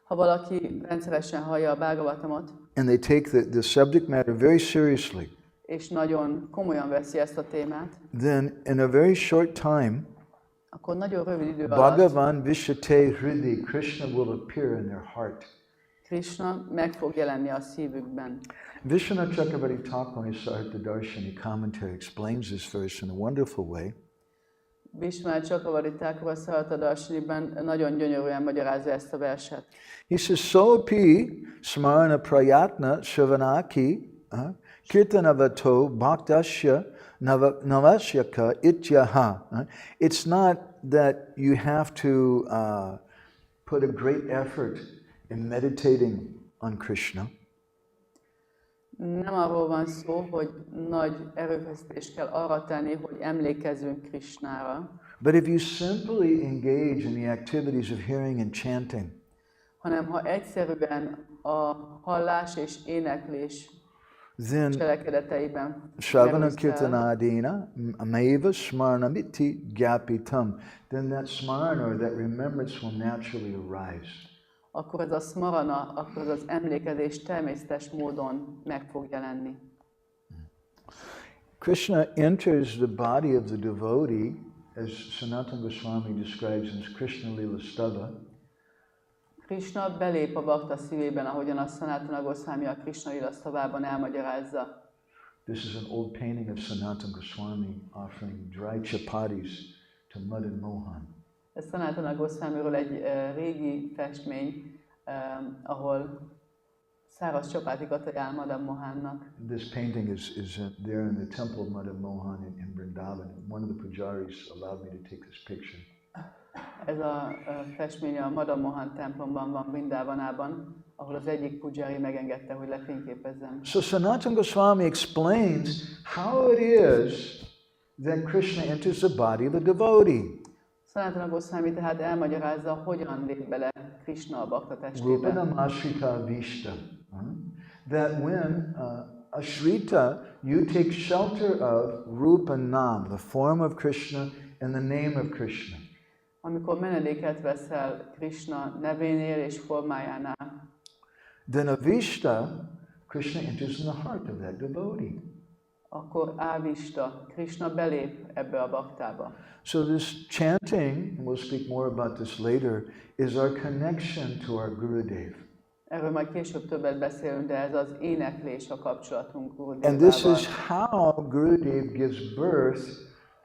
Ha valaki rendszeresen hallja a Bhagavatamot, and they take the subject matter very seriously, és nagyon komolyan veszi ezt a témát, then in a very short time, akkor nagyon rövid idő alatt Bhagavan vishate hridi, Krishna will appear in their heart. Krishna meg fog jelenni a szívükben. Vishwanath Chakravarti Thakur in his Sahitya Darshani commentary explains this verse in a wonderful way. Vishwanath Chakravarti Thakur a Sahitya Darshaniban nagyon gyönyörűen magyarázza ezt a verset. He says, Sopi smarana prayatna shavanaki kirtanavato bhaktasya navasyaka ityaha. It's not that you have to put a great effort in meditating on Krishna. Nem arról van szó, hogy nagy erőfeszítést kell arra tenni, hogy emlékezzünk Krishnára, But if you simply engage in the activities of hearing and chanting, hanem ha egyszerűen a hallás és éneklés then cselekedeteiben Shravana merülsz fel, Kirtanadina Ameva Smaranamiti Gyapitam, then that smarana or that remembrance will naturally arise. akkor az a smarana, akkor az emlékezés természetes módon meg fog jelenni. Krishna enters the body of the devotee, as Sanatana Goswami describes in his Krishna Lila Stava. Krishna belép a bakta szívében, ahogyan a Sanatana Goswami a Krishna Lila Stavában elmagyarázza. This is an old painting of Sanatana Goswami offering dry chapatis to Madan Mohan. Ez Sanatana Goswamiról egy régi festmény, ahol száraz csapátikat ajánl Madan Mohannak. This painting is there in the temple of Madan Mohan in Vrindavan. One of the pujaris allowed me to take this picture. Ez a festmény a Madan Mohan templomban van, Vrindavanában, ahol az egyik pujari megengedte, hogy lefényképezzem. So Sanatana Goswami explains how it is that Krishna enters the body of a devotee. Sanatana Goswami tehát elmagyarázza, hogyan lép bele Krishna a bakta testében. Rupanam ashrita vishta. That when ashrita, you take shelter of Rupanam, the form of Krishna and the name of Krishna. Amikor menedéket veszel Krishna nevénél és formájánál, Then avishta, Krishna enters in the heart of that devotee. akkor ávista, Krishna belép ebbe a baktába. So this chanting, and we'll speak more about this later, is our connection to our Gurudev. Erről majd később többet beszélünk, de ez az éneklés a kapcsolatunk Gurudevával. And this is how Gurudev gives birth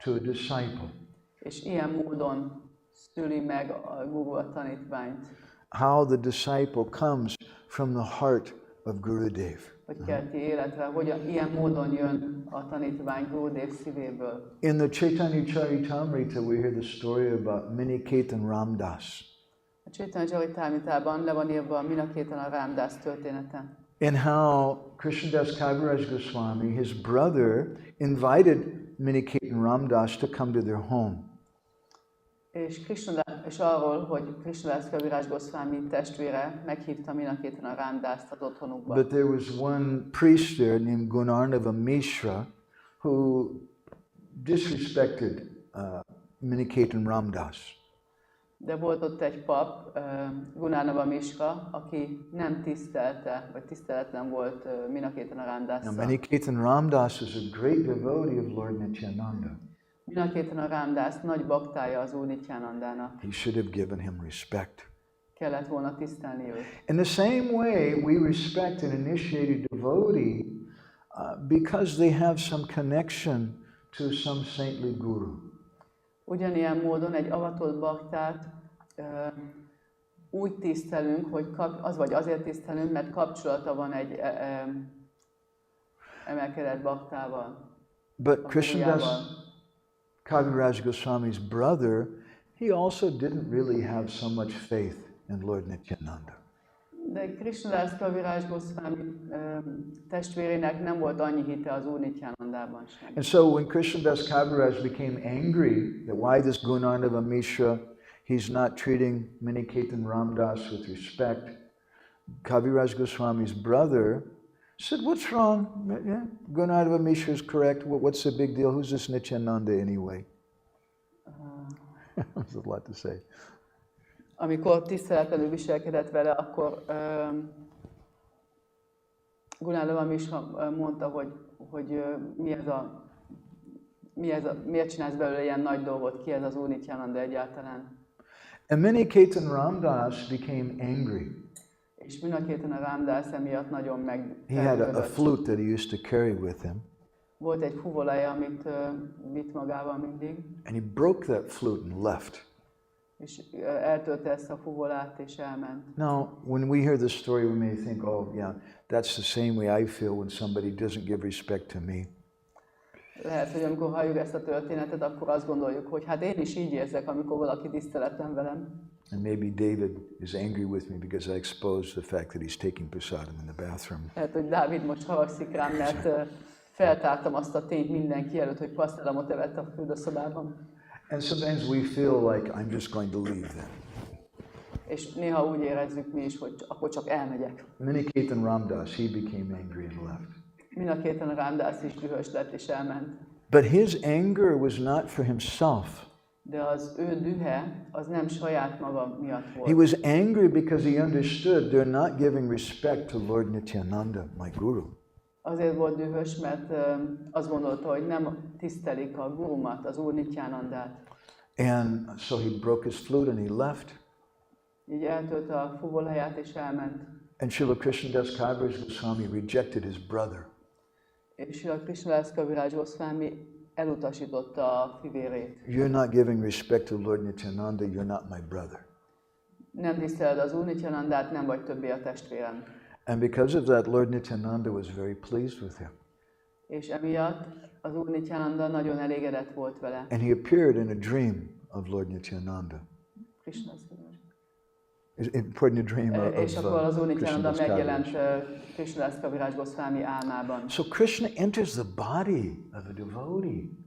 to a disciple. És ilyen módon szüli meg a Guru a tanítványt. How the disciple comes from the heart of Gurudev. Hogy kelti életre, hogy ilyen módon jön a tanítvány Gurudev szívéből. In the Chaitanya Charitamrita, we hear the story about Miniketan Ramdas. A Chaitanya Charitamritában le van írva a Miniketan Ramdas története. And how Krishnadas Kaviraj Goswami, his brother, invited Miniketan Ramdas to come to their home. És és arról, hogy Krishnadás Kaviraj Goswami testvére meghívta Minakétana Ramdast az otthonukba. But there was one priest there named Gunarnava Mishra who disrespected Miniketan Ramdas. De volt ott egy pap, Gunarnava Mishra, aki nem tisztelte, vagy tiszteletlen volt Minakétana Ramdassal. Now, Miniketan Ramdas is a great devotee of Lord Nityananda. Minakétana Ramdas nagy baktája az Úr Nityanandának. He should have given him respect. Kellett volna tisztelni őt. In the same way, we respect an initiated devotee because they have some connection to some saintly guru. Ugyanilyen módon egy avatott baktát úgy tisztelünk, hogy azért tisztelünk, mert kapcsolata van egy emelkedett baktával. But Krishnadas Kaviraj Goswami's brother, he also didn't really have so much faith in Lord Nityananda. De Krishnadás Kaviraj Goswami testvérének nem volt annyi hite az Úr Nityanandában sem. And so when Krishnadas Kaviraj became angry that why this Gunarnava Mishra, he's not treating Miniketan Ramdas with respect, Kaviraj Goswami's brother said, what's wrong? Yeah, Gunarnava Mishra is correct. What's the big deal? Who's this Nityananda anyway? There's a lot to say. Amikor tiszteletlenül viselkedett vele, akkor Gunarnava Mishra mondta, hogy miért csinálsz belőle ilyen nagy dolgot, ki ez az Úr Nityananda egyáltalán. And Miniketan Ramdas became angry. És Minakétana Ramdas emiatt nagyon He had a flute that he used to carry with him. Volt egy fuvolaja, amit vitt magával mindig. And he broke that flute and left. És eltölte ezt a fuvolát és elment. Now, when we hear this story, we may think, oh yeah, that's the same way I feel when somebody doesn't give respect to me. Lehet, hogy amikor halljuk ezt a történetet, akkor azt gondoljuk, hogy hát én is így érzek, amikor valaki tiszteletlen velem. And maybe David is angry with me because I exposed the fact that he's taking prasadam in the bathroom. Lehet, hogy Dávid most haragszik rám, mert feltártam azt a tényt mindenki előtt, hogy pasztelamot evett a fürdőszobában. And sometimes we feel like I'm just going to leave them. És néha úgy érezzük mi is, hogy akkor csak elmegyek. Miniketan Ramdas, he became angry and left. Minakétana Ramdas is dühös lett és elment. But his anger was not for himself. De az ő dühe, az nem saját maga miatt volt. He was angry because he understood they're not giving respect to Lord Nityananda, my guru. Azért volt dühös, mert azt gondolta, hogy nem tisztelik a gurumat, az Úr Nityanandát. And so he broke his flute and he left. Így eltölte a fuvolaját és elment. And Srila Krishnadas Kaviraj Goswami rejected his brother. És Srila Krishnadás Kaviraj Goswami elutasította a fivérét. You're not giving respect to Lord Nityananda, you're not my brother. Nem tiszteled az Úr Nityanandát, nem vagy többé a testvérem. And because of that, Lord Nityananda was very pleased with him. És emiatt az Úr Nityananda nagyon elégedett volt vele. And he appeared in a dream of Lord Nityananda. In a dream of És akkor az Úr Nityananda Krishnadas megjelent Kaviraj. Krishnadás Kaviraj Goswami álmában. So Krishna enters the body of a devotee.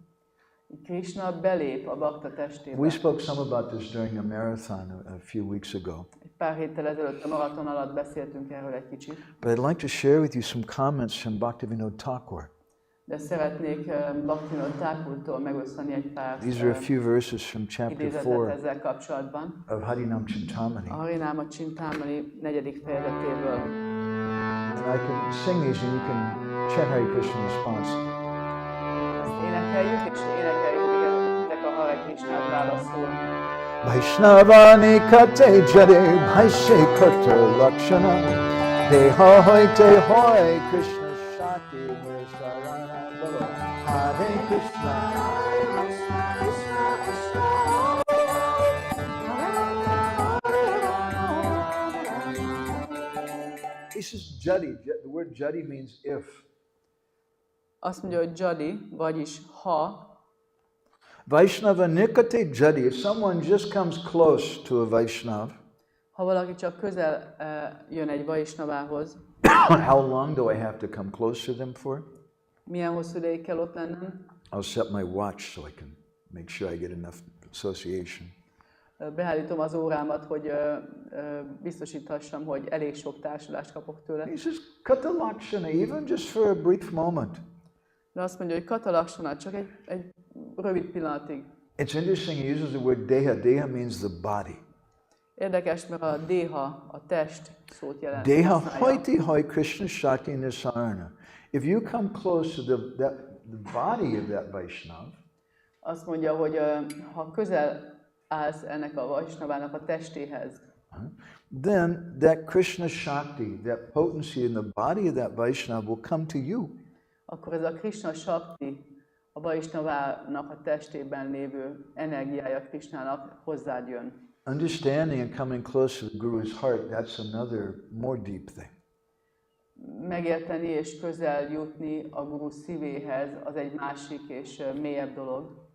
Krishna belép a bakta testébe. We spoke some about this during a marathon a few weeks ago. Egy pár héttel ezelőtt a maraton alatt beszéltünk erről egy kicsit. But I'd like to share with you some comments from Bhaktisiddhanta Thakur. De szeretnék Bhaktisiddhanta Thakurtól megosztani egy pár These are a few verses from chapter 4 idézetet ezzel kapcsolatban. of Harinam Chintamani. A Harinama Chintamani 4. fejezetéből. And I can sing these and you can chant Hare Krishna in response. Ezt énekeljük, és énekeljük mindennek a Hare Krishnát válaszul. Vaishnavani kate jade bhaishe kata lakshana deha hoy Krishna shakti nisarana bolo Hare Krishna He says jadi. The word jadi means if. Azt mondja, hogy jadi, vagyis ha. Vaishnava nikate jadi. If someone just comes close to a Vaishnav, ha valaki csak közel jön egy Vaishnavához, how long do I have to come close to them for? milyen hosszú ideig kell ott lennem? I'll set my watch so I can make sure I get enough association. beállítom az órámat, hogy biztosíthassam, hogy elég sok társulást kapok tőle. He says, Kata Lakshana, even just for a brief moment. De azt mondja, hogy Kata Lakshana, csak egy rövid pillanatig. It's interesting, he uses the word deha. Deha means the body. Érdekes, mert a deha, a test szót jelent. Deha hoiti hoi Krishna Shakti Nisarana. If you come close to the body of that Vaishnava, azt mondja, hogy ha közel állsz ennek a Vaisnavának a testéhez, then that Krishna Shakti, that potency in the body of that Vaishnava will come to you. akkor ez a Krishna Shakti, a Vaisnavának a testében lévő energiája Krishnának hozzád jön. Understanding and coming close to the Guru's heart, that's another more deep thing. Megérteni és közel jutni a Guru szívéhez, az egy másik és mélyebb dolog.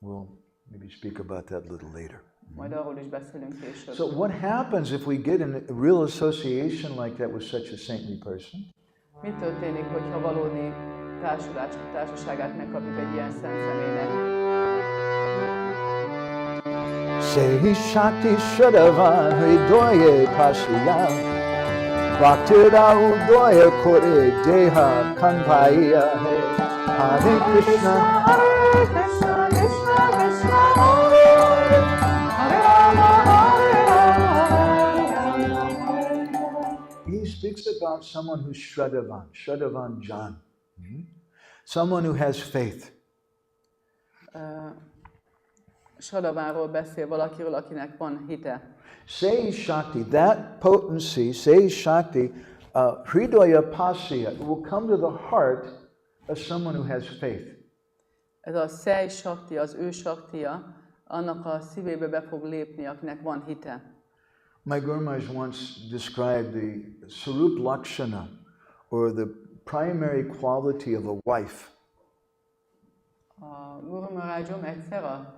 We'll maybe speak about that a little later. Majd arról is beszélünk később. So what happens if we get in a real association like that with such a saintly person? Mi történik, hogyha valódi társaságát megkapjuk egy ilyen szent személynek? Sehi Shakti Shadavan Hridoye Pashiya Bhaktira Udoya Kore Deha Kanpaya Hare Krishna Hare Krishna, Krishna Krishna, Hare Rama, Hare Rama. He speaks about someone who's Shraddhavan, Shraddhavan Jan. Someone who has faith. Sadavánról beszél valakiről, akinek van hite. Sei Shakti, that potency, Sei Shakti, Hridaya Pasya, will come to the heart of someone who has faith. Ez a Sei Shakti, az ő Shaktiya, annak a szívébe be fog lépni, akinek van hite. My Guru Maharaj once described the Sarup Lakshana, or the primary quality of a wife. A Guru Maharajom egyszer a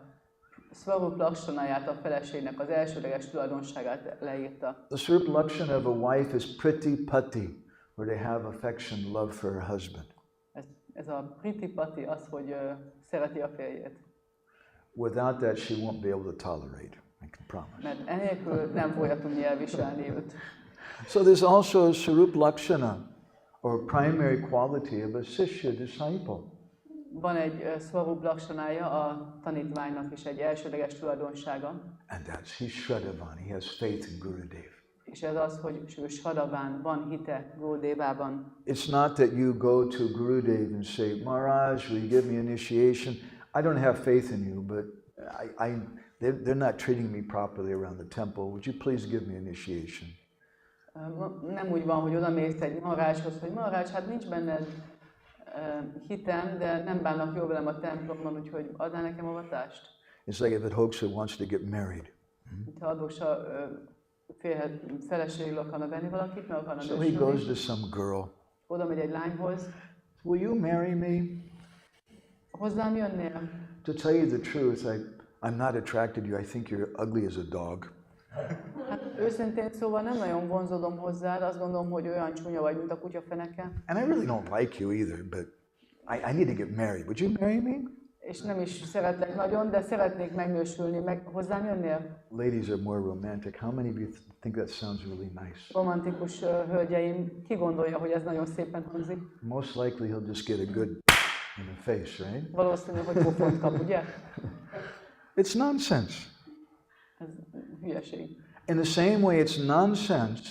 Swarup Lakshanáját, a feleségnek az elsődleges tulajdonságát leírta. The Sarup Lakshana of a wife is priti pati, where they have affection, love for her husband. Ez a priti pati az, hogy szereti a férjét. Without that, she won't be able to tolerate, I can promise. Mert enélkül nem fogja tudni elviselni őt. So there's also a Sarup Lakshana, or primary quality of a Sishya disciple. Van egy Swarup Lakshanája a tanítványnak is, egy elsődleges tulajdonsága. And that's, he's Shraddhavan, he has faith in Gurudev. És ez az, hogy ő Shraddhavan, van hite Gurudevában. It's not that you go to Gurudev and say, Maharaj, will you give me initiation? I don't have faith in you, but they're not treating me properly around the temple. Would you please give me initiation? Nem úgy van, hogy odamész egy Maharajhoz, hogy Maharaj, hát nincs benned hitem, de nem bánnak jól velem a templomban, úgyhogy adnál nekem avatást? It's like if a hoaxer wants to get married. Ha adósa feleségül akarna venni valakit, meg akarna So he goes to some girl. Oda megy egy lányhoz. Will you marry me? Hozzám jönnél? To tell you the truth, I'm not attracted to you. I think you're ugly as a dog. Hát őszintén szóval nem nagyon vonzódom hozzád, azt gondolom, hogy olyan csúnya vagy, mint a kutyafeneke. And I really don't like you either, but I need to get married. Would you marry me? És nem is szeretlek nagyon, de szeretnék megnősülni, meg hozzám jönnél? Ladies are more romantic. How many of you think that sounds really nice? Romantikus hölgyeim, ki gondolja, hogy ez nagyon szépen hangzik? Most likely he'll just get a good in the face, right? Valószínű, hogy pofont kap, ugye? It's nonsense. Ez hülyeség. In the same way, it's nonsense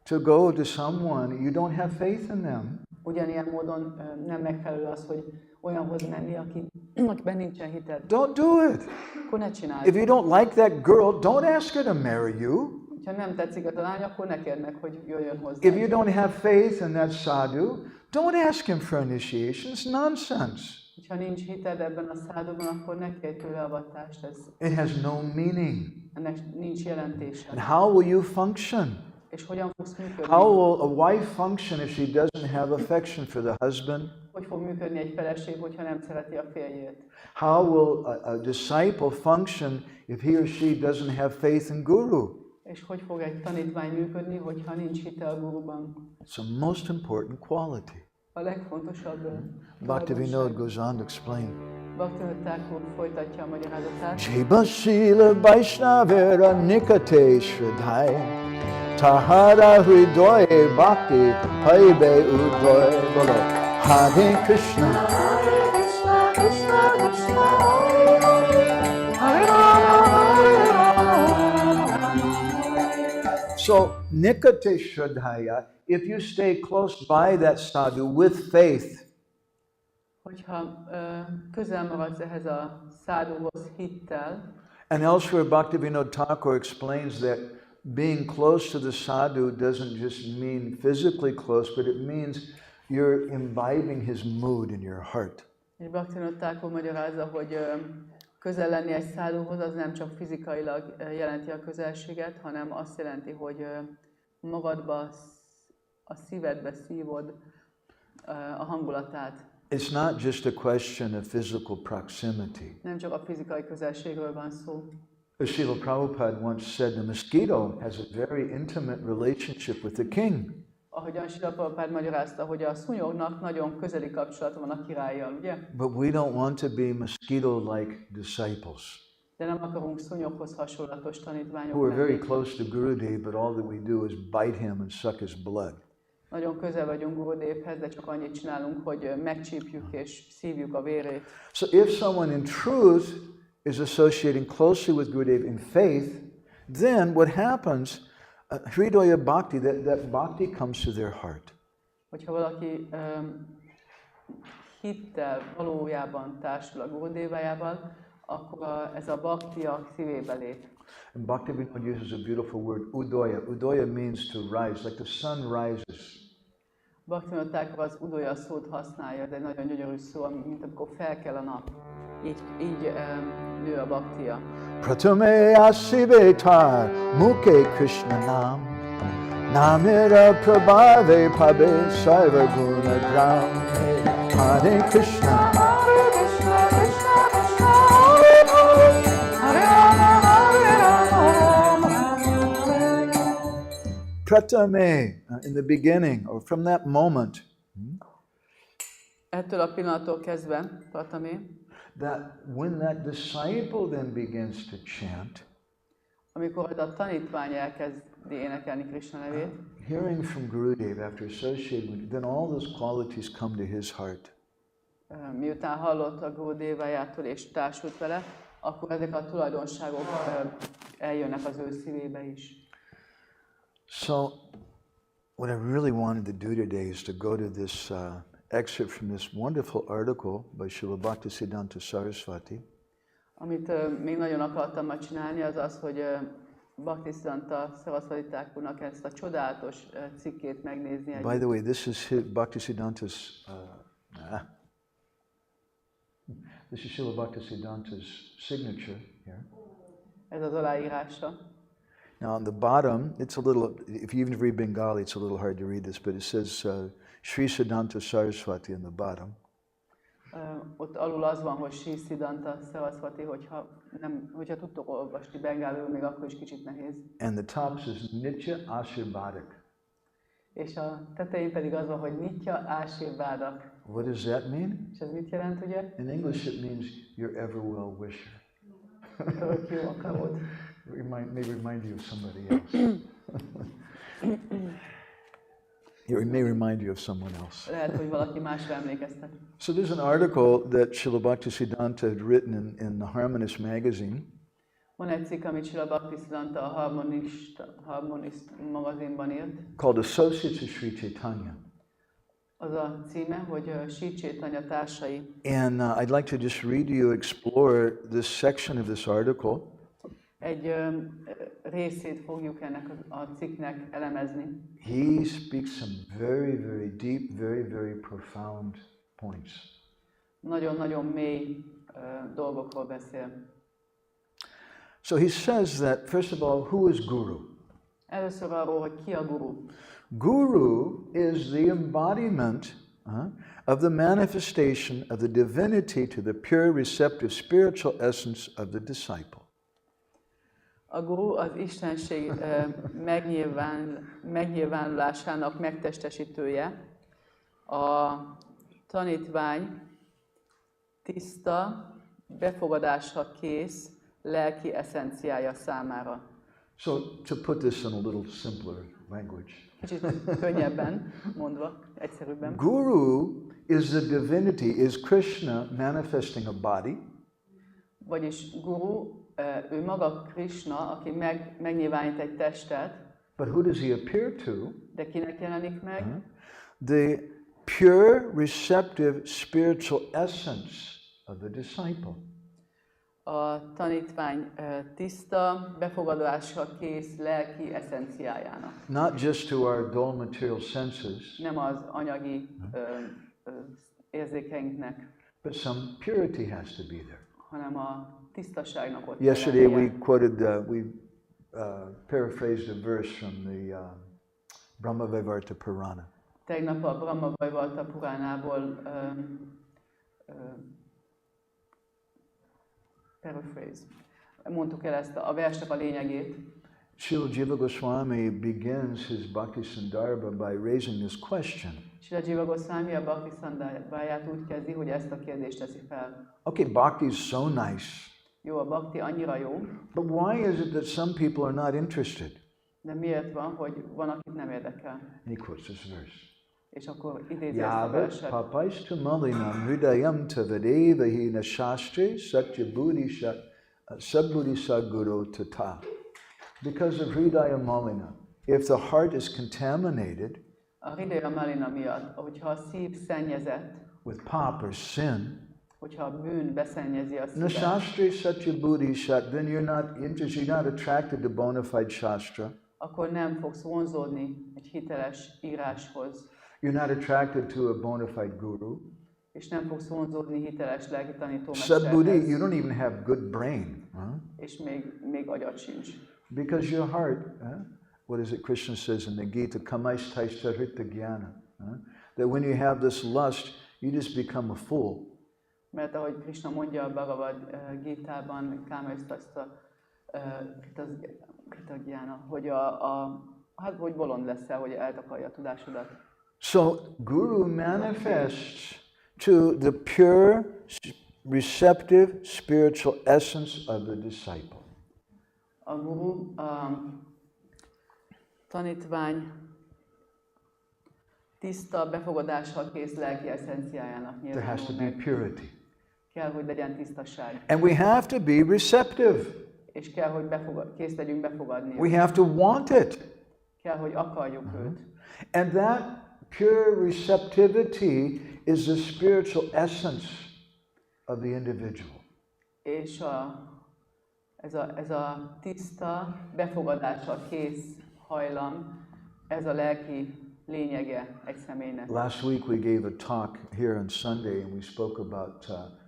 to go to someone you don't have faith in them. Ugyanilyen módon nem megfelelő az, hogy olyanhoz menni, akiben nincsen hited. Don't do it. Akkor ne csináld. If you don't like that girl, don't ask her to marry you. Ha nem tetszik a lány, akkor ne kérd meg, hogy jöjjön hozzá. If you don't have faith in that sadhu, don't ask him for initiation. It's nonsense. Ha nincs hited ebben a száduban, akkor ne kérj tőle avatást. It has no meaning. Ennek nincs jelentése. And how will you function? És hogyan fogsz működni? How will a wife function if she doesn't have affection for the husband? Hogy fog működni egy feleség, hogyha nem szereti a férjét? How will a disciple function if he or she doesn't have faith in Guru? És hogy fog egy tanítvány működni, hogyha nincs hite a Guruban? It's a most important quality. A legfontosabb. Bhaktivinoda goes on to explain. Bhaktisiddhanta Thakur folytatja a magyarázatát. Jiva Sila Vaishnavera Nikate Shradhai Tahara Hridoye Bhakti Paibe Udoy Bolo Hare Krishna Hare Krishna, Krishna Krishna, Hare Hare, Hare Rama. So, Nikate Shradhaya, if you stay close by that sadhu with faith, Hogyha közel maradsz ehhez a száduhoz hittel, and elsewhere Bhaktivinoda Thakur explains that being close to the sadhu doesn't just mean physically close, but it means you're imbibing his mood in your heart. és Bhaktisiddhanta Thakur magyarázza, hogy közel lenni egy száduhoz, az nem csak fizikailag jelenti a közelséget, hanem azt jelenti, hogy magadba, a szívedbe szívod a hangulatát. It's not just a question of physical proximity. Nem csak a fizikai közelségről van szó. Srila Prabhupada once said the mosquito has a very intimate relationship with the king. Ahogyan Srila Prabhupada magyarázta, hogy a szúnyognak nagyon közeli kapcsolata van a királlyal, ugye? But we don't want to be mosquito-like disciples De nem akarunk szúnyoghoz hasonlatos tanítványok who are very lenni. close to Gurudev, but all that we do is bite him and suck his blood. Nagyon közel vagyunk Gurudevhez, de csak annyit csinálunk, hogy megcsípjük és szívjuk a vérét. So if someone in truth is associating closely with Gurudev in faith, then what happens, Hridaya Bhakti, that Bhakti comes to their heart. Hogyha valaki hittel valójában társul a Gurudevájával, akkor ez a bhakti a szívébe lép. And Bhaktivinoda uses a beautiful word, udaya. Udaya means to rise, like the sun rises. Bhaktisiddhanta Thakur az udaya szót használja, ez egy nagyon gyönyörű szó, mint amikor felkel a nap. Így nő a bhaktia. Pratame asivetar mukhe Krishna nam namira prabhave pabe sarva guna gram Hare Krishna Hare Krishna, Krishna Krishna, Hare Hare, Hare Rama, Hare Rama, Hare Rama. Pratame, in the beginning, or from that moment, Ettől a pillanattól kezdve, Pratame, that when that disciple then begins to chant, amikor a tanítvány elkezdi énekelni Krishna nevét, hearing from Gurudev after associating with, then all those qualities come to his heart. miután hallott a Gurudevájától és társult vele, akkor ezek a tulajdonságok eljönnek az ő szívébe is. So, what I really wanted to do today is to go to this excerpt from this wonderful article by Srila Bhaktisiddhanta Saraswati. Amit még nagyon akartam ma csinálni, az az, hogy Bhaktisiddhanta Saraswati Thakurnak ezt a csodálatos cikkét megnézni. By the way, this is Bhaktisiddhanta's this is Srila Bhaktisiddhanta's signature here. Ez az aláírása. Now on the bottom, it's a little, if you even read Bengali, it's a little hard to read this, but it says Sri Siddhanta Saraswati in the bottom. Ott alul az van, hogy Sri Siddhanta Saraswati, hogyha tudtok olvasni bengáliul, még akkor is kicsit nehéz. And the top says Nitya Ashirvadak. És a tetején pedig az van, hogy Nitya Ashirvadak. What does that mean? És ez mit jelent, ugye? In English it means your ever well wisher. Örök jó akarod. May remind you of somebody else. It may remind you of someone else. Lehet, hogy valaki másra emlékeztet. So there's an article that Srila Bhaktisiddhanta had written in the Harmonist magazine. Van egy cikk, amit Srila Bhaktisiddhanta a Harmonist magazinban írt. Called Associates of Sri Chaitanya. Az a címe, hogy Sri Chaitanya társai. And I'd like to just read you, explore this section of this article. Egy részét fogjuk ennek a cikknek elemezni. He speaks some very, very deep, very, very profound points. Nagyon-nagyon mély dolgokról beszél. So he says that, first of all, who is Guru? Először arról, hogy ki a guru. Guru is the embodiment of the manifestation of the divinity to the pure, receptive, spiritual essence of the disciple. A guru az istenség megnyilvánulásának megtestesítője, a tanítvány tiszta, befogadásra kész lelki eszenciája számára. So to put this in a little simpler language. Kicsit könnyebben mondva, egyszerűbben. Guru is the divinity, is Krishna manifesting a body. Vagyis guru, ő maga Krishna, aki megnyilvánít egy testet. But who does he appear to? De kinek jelenik meg? The pure, receptive, spiritual essence of the disciple. A tanítvány tiszta, befogadásra kész lelki eszenciájának. Not just to our dull material senses, Nem az anyagi érzékeinknek, but some purity has to be there. hanem a tisztaságnak ott Yesterday we jelennie. quoted, paraphrased a verse from the Brahmavaivarta Purana. Tegnap a Brahmavaivarta Puránából paraphrase. Mondtuk el ezt a versnek a lényegét. Srila Jiva Goswami begins his Bhaktisiddhanta by raising this question. Srila Jiva Goswami a Bhaktisiddhantáját úgy kezdi, hogy ezt a kérdést teszi fel. Okay, bhakti is so nice. Jó, a bhakti annyira jó. But why is it that some people are not interested? De miért van, hogy van, akit nem érdekel? And he quotes this verse. És akkor idézi ezt a Yavat verset. papaistu malinam hridayam tavadeva hina śāstra satya buddhisha sabbuddhisa guru tata. Because of hridaya malina, if the heart is contaminated A hridaya malina miatt, hogyha a szív szennyezett, with pop or sin, hogyha a bűn beszennyezi a szívet, Śāstra satya buddhisha, then you're not interested, you're not attracted to bona fide śāstra. akkor nem fogsz vonzódni egy hiteles íráshoz, You're not attracted to a bona fide guru. és nem fogsz vonzódni hiteles lelki Sadbuddhi, tanítómesterhez, you don't even have good brain. és még agyad sincs. Because your heart, what is it Krishna says in the Gita, kamaishtaishta hrita gyana, that when you have this lust, you just become a fool. Mert ahogy Krishna mondja a Bhagavad Gitában, kámaisztaszta Krita Gyána, hogy hát hogy bolond leszel, hogy eltakarja a tudásodat. So Guru manifests to the pure, receptive, spiritual essence of the disciple. A guru, a tanítvány tiszta, befogadásra kész lelki eszenciájának There has to nyilvánul be meg. purity. Kell, hogy legyen tisztaság. And we have to be receptive. És kell, hogy kész legyünk befogadni. We have to want it. Kell, hogy akarjuk őt. And that pure receptivity is the spiritual essence of the individual. És ez a tiszta, befogadásra kész hajlam, ez a lelki lényege egy személynek. Last week we gave a talk here on Sunday and we spoke about the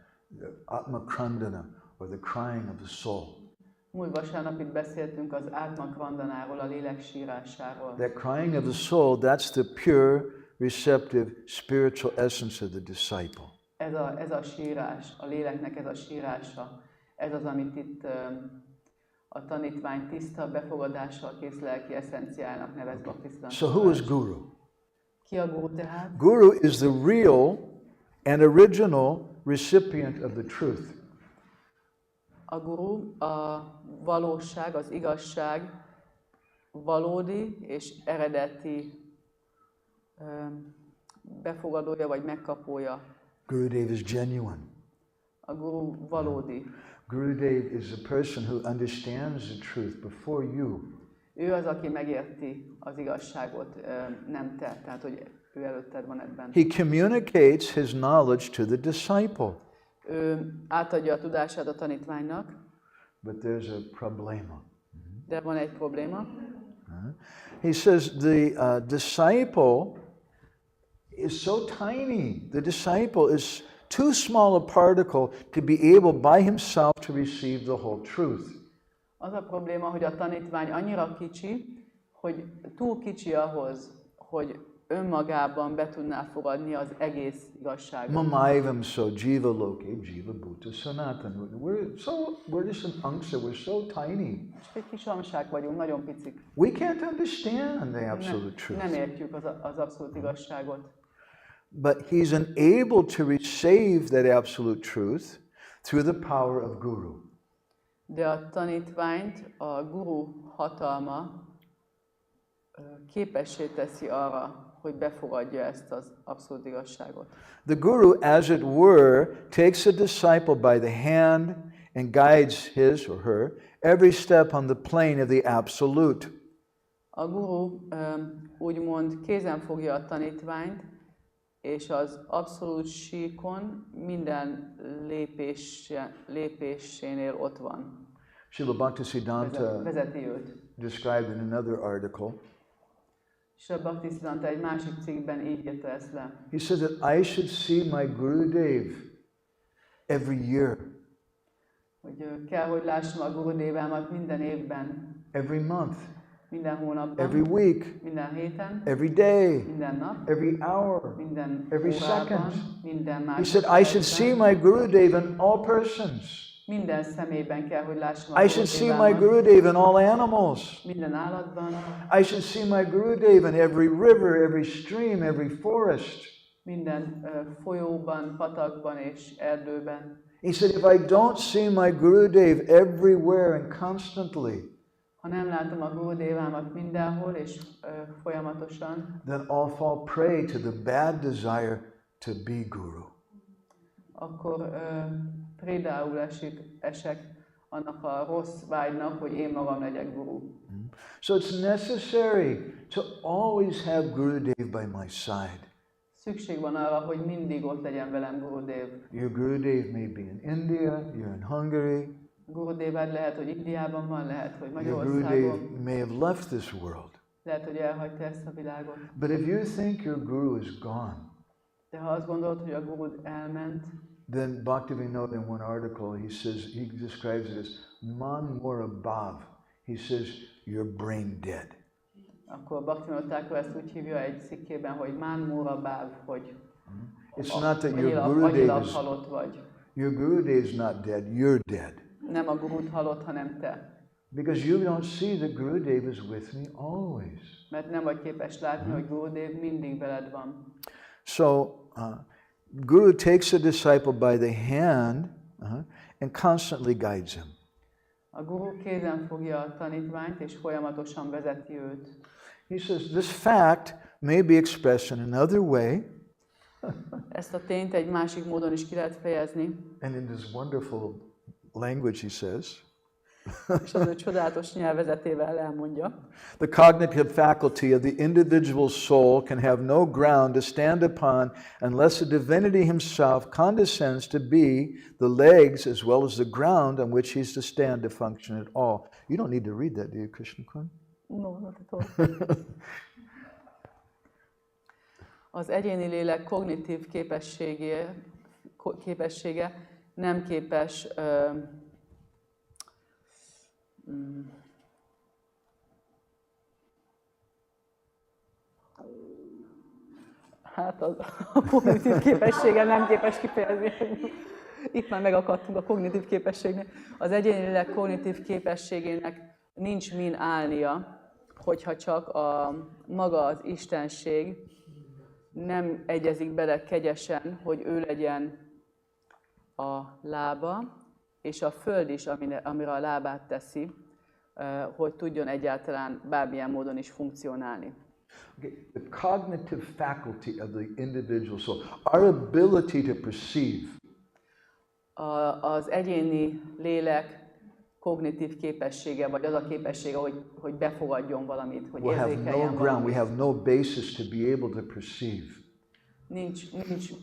Atma Krandana, or the crying of the soul. Múlt vasárnap itt beszéltünk az Atma Krandanáról, a lélek sírásáról. That crying of the soul, that's the pure, receptive, spiritual essence of the disciple. Ez a sírás, a léleknek ez a sírása, ez az, amit itt a tanítvány tiszta, befogadással kész lelki eszenciának nevez Bhaktisiddhanta. So who is Guru? Ki a guru tehát? Guru is the real and original recipient of the truth. A guru a valóság, az igazság valódi és eredeti befogadója vagy megkapója. Gurudev is genuine. A guru valódi. Gurudev is a person who understands the truth before you. Ő az, aki megérti az igazságot, nem te, tehát hogy ő előtted van ebben. He communicates his knowledge to the disciple. Ő átadja a tudását a tanítványnak, But there's a problema. de van egy probléma. He says the disciple is so tiny. The disciple is too small a particle to be able by himself to receive the whole truth. Az a probléma, hogy a tanítvány annyira kicsi, hogy túl kicsi ahhoz, hogy önmagában be tudná fogadni az egész igazságot. Mamaivam so jiva loke jiva bhuta sanatan. We're just an angsa, we're so tiny. És egy kis amsák vagyunk, nagyon picik. We can't understand the absolute truth. Nem értjük az abszolút igazságot. But he's unable to receive that absolute truth through the power of Guru. De a tanítványt a guru hatalma képessé teszi arra, hogy befogadja ezt az abszolút igazságot. The Guru, as it were, takes a disciple by the hand and guides his or her every step on the plane of the absolute. A guru úgymond kézen fogja a tanítványt, és az abszolút síkon minden lépésénél ott van. Srila Bhaktisiddhanta Vezeti őt. described in another article. Srila Bhaktisiddhanta egy másik cikkben így írta ezt le. He said that I should see my Gurudev every year, Hogy kell, hogy lássam a Gurudevámat minden évben, every month, minden hónapban, every week, minden héten, every day, minden nap, every hour, minden every órában, second. minden He said I should see másodpercben, my Gurudev in all persons. minden személyben kell, hogy lássam a I should see my Gurudevámat, Gurudev in all animals. minden állatban, I should see my Gurudev in every river, every stream, every forest. minden folyóban, patakban és erdőben. He said, if I don't see my Gurudev everywhere and constantly, Ha nem látom a Gurudevámat mindenhol és folyamatosan, then I'll fall prey to the bad desire to be Guru. akkor prédául esek annak a rossz vágynak, hogy én magam legyek guru. So it's necessary to always have Gurudev by my side. Szükség van arra, hogy mindig ott legyen velem Gurudev. Your Gurudev may be in India, you're in Hungary. Gurudevád lehet, hogy Indiában van, lehet, hogy Your Magyarországon, Gurudev may have left this world. lehet, hogy elhagyta ezt a világot. But if you think your Guru is gone, De ha azt gondolod, hogy a Gurud elment, then Bhaktivinoda in one article, he says, he describes it as man more above. He says, you're brain dead. akkor Bhaktisiddhanta Thakur ezt úgy hívja egy cikkében, hogy man mura báv, hogy It's not that your Gurudev agyilag is, halott vagy. your Gurudev is not dead, you're dead. Nem a Gurud halott, hanem te. Because you don't see that Gurudev is with me always. Mert nem vagy képes látni, hogy Gurudev mindig veled van. So, Guru takes a disciple by the hand and constantly guides him. A Guru kézen fogja a tanítványt, és folyamatosan vezeti őt. He says, this fact may be expressed in another way, Ezt a tényt egy másik módon is ki lehet fejezni, and in this wonderful language he says, és az ő csodálatos nyelvezetével elmondja. the cognitive faculty of the individual soul can have no ground to stand upon unless the divinity himself condescends to be the legs as well as the ground on which he's to stand to function at all. You don't need to read that, do you, Krishna Kun? No, not at all. Az egyéni lélek kognitív képessége nem képes hát a kognitív képessége nem képes kifejezni. Itt már megakadtunk a kognitív képességnek. Az egyéni lélek kognitív képességének nincs min állnia, hogyha csak a maga az istenség nem egyezik bele kegyesen, hogy ő legyen a lába, és a föld is, amire a lábát teszi, hogy tudjon egyáltalán bármilyen módon is funkcionálni. Okay. The cognitive faculty of the individual soul, our ability to perceive, Az egyéni lélek kognitív képessége, vagy az a képessége, hogy befogadjon valamit, hogy will have érzékeljen no ground, we valamit. have no basis to be able to perceive. Nincs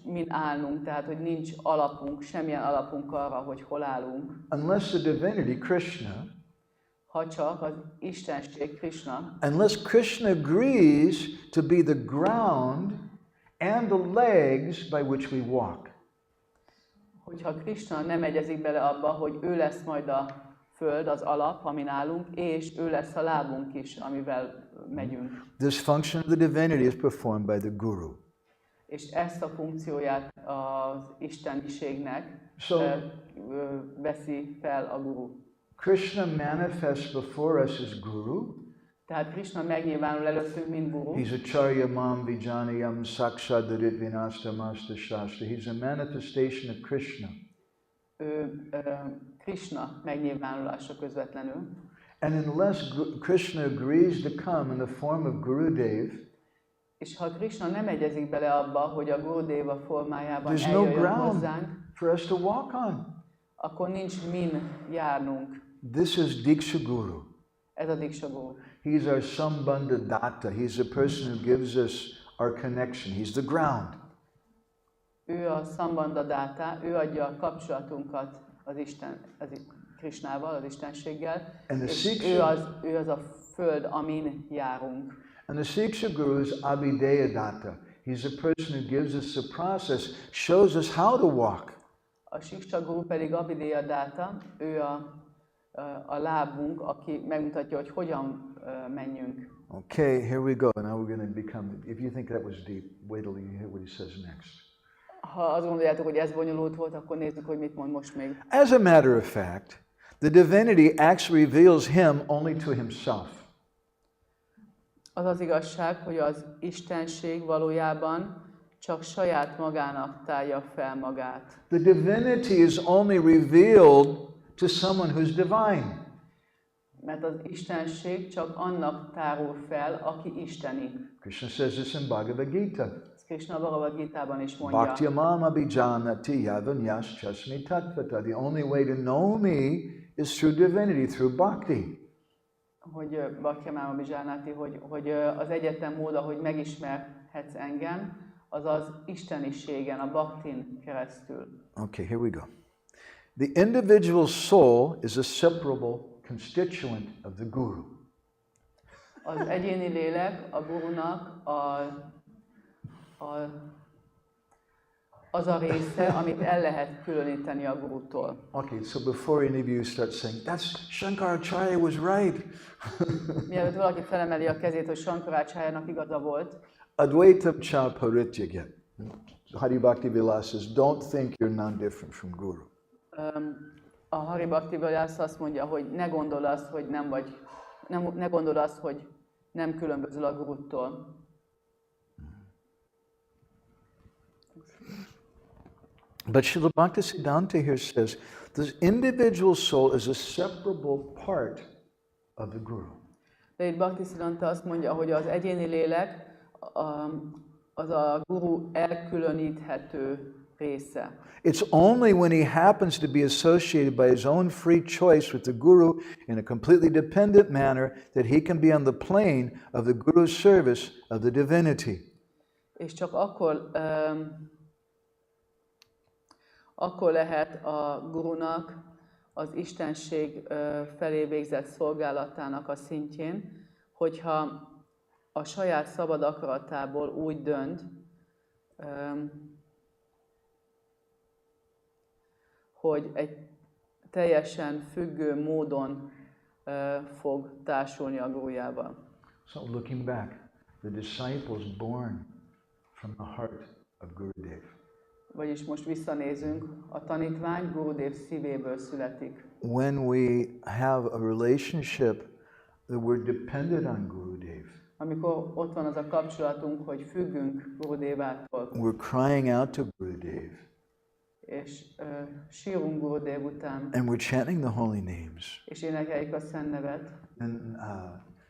min állnunk, tehát hogy nincs alapunk, semmilyen alapunk arra, hogy hol állunk. Unless the divinity, Krishna, Ha csak az istenség, Krishna, unless Krishna agrees to be the ground and the legs by which we walk. hogyha Krishna nem egyezik bele abba, hogy ő lesz majd a föld, az alap, amin állunk, és ő lesz a lábunk is, amivel megyünk. This function of the divinity is performed by the Guru. És ezt a funkcióját az isteniségnek veszi fel a Guru. Krishna manifests before us as Guru. Tehát Krishna megnyilvánul előttünk, mint Guru. He's acharya mam vijanayam sakshadarit vinastamasta shastra. He's a manifestation of Krishna. Krishna megnyilvánulása közvetlenül. And unless Krishna agrees to come in the form of Gurudev, És ha Krishna nem egyezik bele abba, hogy a Gurudeva formájában there's no eljöjjön ground hozzánk, for us to walk on. akkor nincs min járnunk. This is Diksha Guru. Ez a Diksha Guru. He's our Sambandha Datta. He's the person who gives us our connection. He's the ground. Ő a Sambandha Dáta, ő adja a kapcsolatunkat az Krishnával, az Istenséggel, és ő az a föld, amin járunk. And the Siksha Guru is Abhideya Datta. He's the person who gives us the process, shows us how to walk. A Siksha Guru pedig Abhideya Dáta, ő a lábunk, aki megmutatja, hogy hogyan menjünk. Okay, here we go. Now we're going to become, if you think that was deep, wait till you hear what he says next. Ha azt gondoljátok, hogy ez bonyolult volt, akkor nézzük, hogy mit mond most még. As a matter of fact, the divinity actually reveals him only to himself. Az az igazság, hogy az Istenség valójában csak saját magának tárja fel magát. The divinity is only revealed to someone who's divine. Mert az Istenség csak annak tárul fel, aki isteni. Krishna says this in Bhagavad Gita. Ezt Krishna a Bhagavad Gitában is mondja. Bhaktyamam abhijanati yadanyas chasmi tattvata. The only way to know me is through divinity, through bhakti. Hogy Bhaktyamam abhijanati, hogy az egyetlen mód, ahogy megismerhetsz engem, az az isteniségen, a bhaktin keresztül. Okay, here we go. The individual soul is a separable constituent of the guru. Az egyéni lélek a gurunak az a része, amit el lehet különíteni a gurutól. Okay, so before any of you start saying, that's Shankaracharya was right. Mielőtt valaki felemeli a kezét, hogy Shankaracharya-nak igaza volt, Advaitam cha parityagya. Hari Bhakti Vilas says, don't think you're non-different from guru. A Hari Bhakti Vilas azt mondja, hogy ne gondold azt, hogy ne gondold azt, hogy nem különbözöl a guruttól. But Srila Bhaktisiddhanta here says, this individual soul is a separable part of the guru. De itt Bhaktisiddhanta azt mondja, hogy az egyéni lélek az a guru elkülöníthető része. It's only when he happens to be associated by his own free choice with the guru in a completely dependent manner that he can be on the plane of the guru's service of the divinity. És csak akkor lehet a gurunak az istenség felé végzett szolgálatának a szintjén, hogyha a saját szabad akaratából úgy dönt, hogy egy teljesen függő módon fog társulni a gurujával. So looking back, the disciples born from the heart of Gurudev. Vagyis most visszanézünk, a tanítvány Gurudev szívéből születik. When we have a relationship that we're dependent on Gurudev, amikor ott van az a kapcsolatunk, hogy függünk Gurudevától, we're crying out to Gurudev, és sírunk Gurudev után, and we're chanting the holy names. és énekeljük a szent nevet. And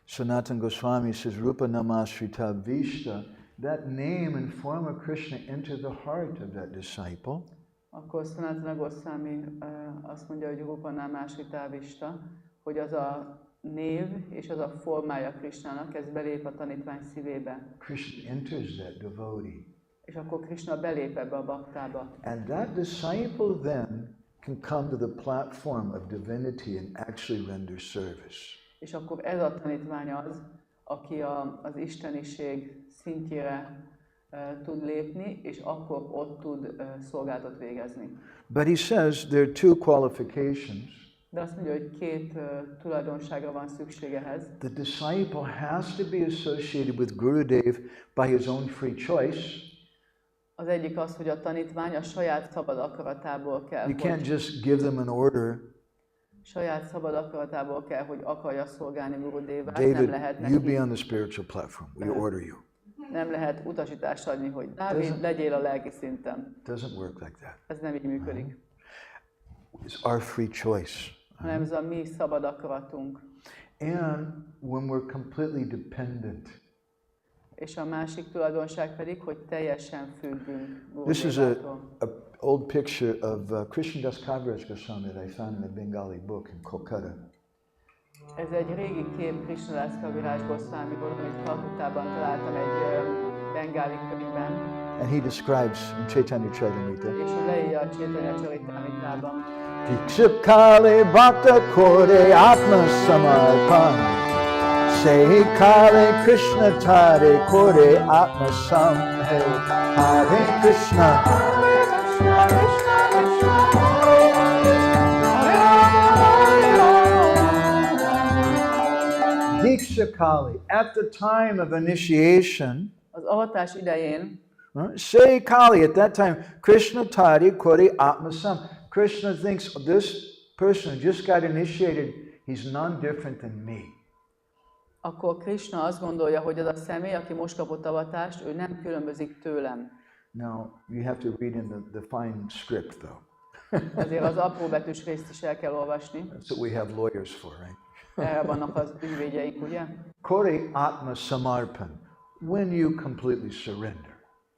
Sanatana Goswami says, Rupa Namashrita Vishta, that name and form of Krishna enter the heart of that disciple. Akkor Sanatana Goswami azt mondja, hogy Rupa Namashrita Vishta, hogy az a név és az a formája Krishnának, ez belép a tanítvány szívébe. Krishna enters that devotee. És akkor Krishna belép ebbe a baktába. And that disciple then can come to the platform of divinity and actually render service. És akkor ez a tanítvány az, aki az isteniség szintjére tud lépni, és akkor ott tud szolgálatot végezni. But he says there are two qualifications. De azt mondja, hogy két tulajdonságra van szükség ehhez. The disciple has to be associated with Gurudev by his own free choice. Az egyik az, hogy a tanítvány a saját szabad akaratából kell, You can't just give them an order. Saját szabad akaratából kell, hogy akarja szolgálni Gurudevát, David, nem lehet you be neki, on the spiritual platform. We order you. nem lehet utasítást adni, hogy Dávid, legyél a lelki szinten. It doesn't work like that. Ez nem így működik. It's our free choice. hanem ez a mi szabad akaratunk. And when we're completely dependent. És a másik tulajdonság pedig, hogy teljesen függünk This is Gurudévától. a old picture of Krishnadas Kaviraj Goswami that I found in a Bengali book in Kolkata. Ez egy régi kép Krishnadas Kaviraj Goswamiból, amit Kalkuttában találtam egy bengáli könyvben. And he describes in Chaitanya Charitamrita. És ő leírja a Chaitanya Charitamritában. Dikshakale Bhakta Kore Atma Samarpan Say Kale Krishna Tare Kore Atma Samhe Hare Krishna Dikshakale, at the time of initiation, Az avatás idején, Say Kali, at that time, Krishna Tari Kori Atmasam. Krishna thinks this person who just got initiated, he's non-different than me. akkor Krishna azt gondolja, hogy az a személy, aki most kapott avatást, ő nem különbözik tőlem. Now, you have to read in the fine script, though. Azért az apró betűs részt is el kell olvasni. That's what we have lawyers for, right? Erre vannak az ügyvédjeik, ugye? Kori Atma Samarpan, when you completely surrender.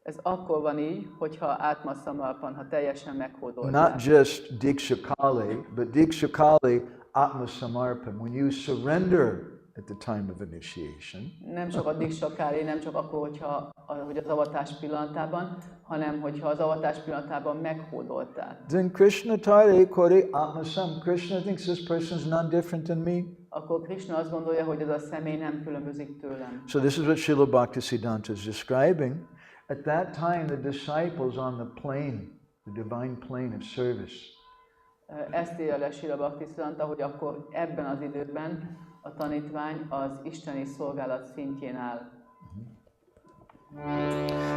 Ez akkor van így, hogyha átma samarpan, ha teljesen Not meghódoltál. just Dikshakali, but Dikshakali Atma Samarpan, when you surrender at the time of initiation. Nem csak a diksakáli, nem csak akkor, hogy az avatás pillanatában, hanem hogyha az avatás pillanatában meghódoltál. Then Krishna Tare Kori Atmasam. Krishna thinks this person is not different than me. Akkor Krishna azt gondolja, hogy ez a személy nem különbözik tőlem. So this is what Srila Bhaktisiddhanta is describing. At that time, the disciples on the plane, the divine plane of service, Ezt írja le Srila Bhaktisiddhanta, hogy akkor ebben az időben a tanítvány az isteni szolgálat szintjén áll.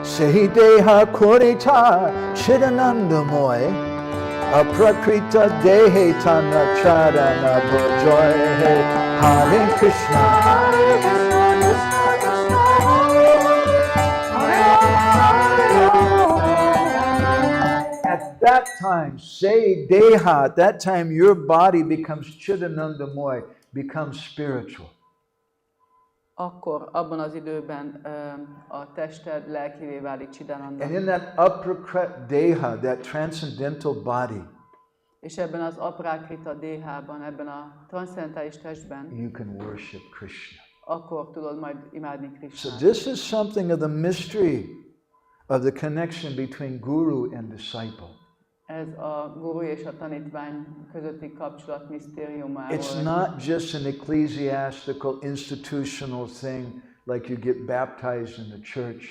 Sehi deha korita chidanandamoy aprakrita dehe tana charana bhajoy Hare Krishna Hare Krishna At that time, say deha, at that time your body becomes chidanandamoy, becomes spiritual. Akkor abban az időben a tested lelkivé válik Chidananda. And in that aprakrit deha, that transcendental body, És ebben az aprákrita déhában, ebben a transzcendentális testben, you can worship Krishna. akkor tudod majd imádni So Krishnát. this is something of the mystery of the connection between guru and disciple. Ez a guru és a tanítvány közötti kapcsolat misztériumáról. It's not just an ecclesiastical, institutional thing like you get baptized in the church.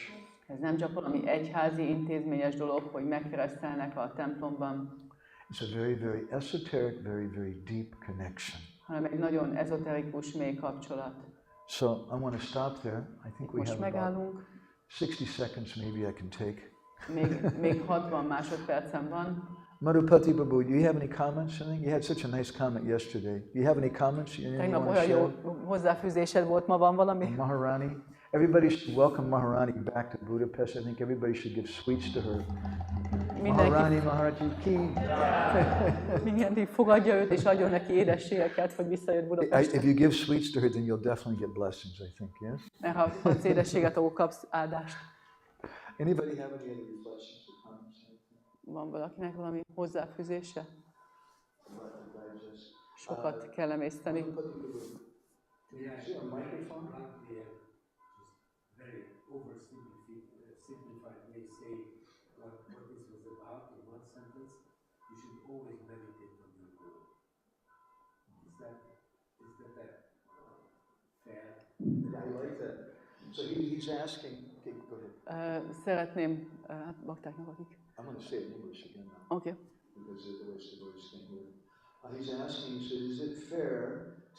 Ez nem csak valami egyházi, intézményes dolog, hogy megkeresztelnek a templomban, It's a very, very esoteric, very, very deep connection. hanem egy nagyon ezoterikus, mély kapcsolat. So I want to stop there. I think we Most have about megállunk, 60 seconds maybe I can take. még 60 másodpercem van. Madhupati Babu, do you have any comments? You had such a nice comment yesterday. Do you have any comments? You Tegnap want to olyan share? jó hozzáfűzésed volt, ma van valami? Maharani. Everybody should welcome Maharani back to Budapest. I think everybody should give sweets to her. Maharani Maharaji ki. Mindenki fogadja őt és adjon neki édességeket, hogy visszajött Budapestre. If you give sweets to her, then you'll definitely get blessings, I think, yes? Mert ha adsz édességet, akkor kapsz áldást. Anybody have any other reflections or comments? Van valakinek valami hozzáfűzése? Sokat kell emészteni. Yeah, very oversimplified way say what this was about in one sentence. You should always meditate on your guru. Is that fair? I like that. So he's asking. Okay, go ahead. Szeretném, hát baktáknak akik. I'm going to say it in English again now. Oké. Because the voice can't hear. He's asking, he said, is it fair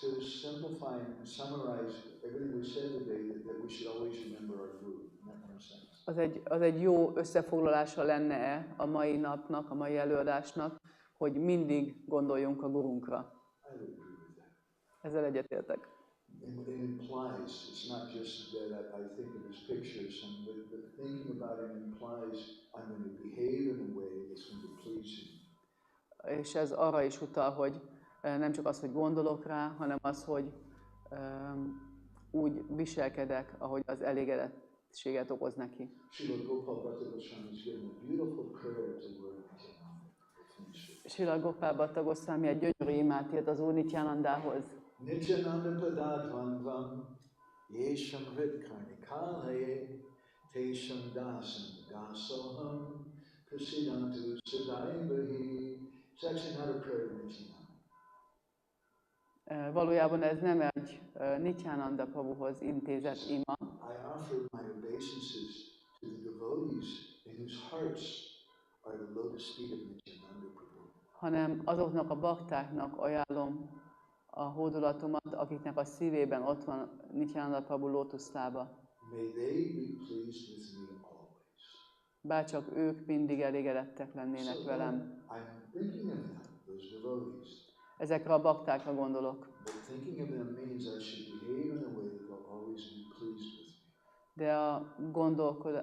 to simplify and summarize everything we said today that we should always remember our guru? In that one sentence. Az egy jó összefoglalása lenne-e a mai napnak, a mai előadásnak, hogy mindig gondoljunk a gurunkra. I would agree with that. Ezzel egyetértek. It implies, it's not just that I think of his pictures, but thinking about it implies I'm going to behave in a way that's going to please him. és ez arra is utal, hogy nem csak az, hogy gondolok rá, hanem az, hogy úgy viselkedek, ahogy az elégedettséget okoz neki. Srila Gopal Bhatta Goswami egy gyönyörű imát írt az Úr Nityanandához. Nityananda padadvanvam, yesham hrit karnikalaye, tesham dasam dasoham, prasidantu sadaivahi. It's actually not a prayer of Nityananda. Valójában ez nem egy Nityananda Prabhuhoz intézett ima. I offer my obeisances to the devotees in whose hearts are the lotus feet of Nityananda Prabhu. Hanem azoknak a baktáknak ajánlom a hódolatomat, akiknek a szívében ott van Nityananda Prabhu lótuszlába. May they be pleased with me always. Bárcsak ők mindig elégedettek lennének velem. I'm thinking of them, those devotees. Ezekre a baktákra gondolok. But thinking of them means I should behave in a way that they'll always be pleased with me. De a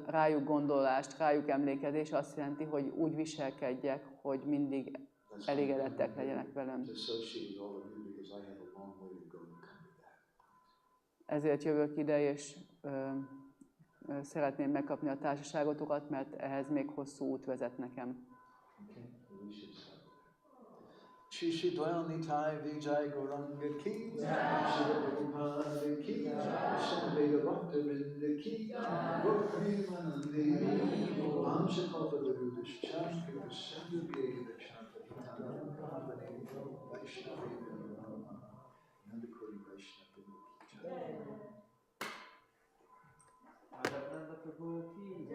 rájuk gondolást, rájuk emlékezés azt jelenti, hogy úgy viselkedjek, hogy mindig elégedettek legyenek velem. Ezért jövök ide, és szeretném megkapni a társaságotokat, mert ehhez még hosszú út vezet nekem. Shri Shri Dwayal Nitai Vijay Gauranga Ki, Shri Prabhupada Ki, Shanaveda Bhakta Vrinda Ki, Gopri Manandi, Amsha Kalpa Darudishchan, Kripasandhu Vyeda Champatanam, Brahmane, Vaishnavi Nandakuri Vaishnavi Ki. Madhavananda Prabhu ki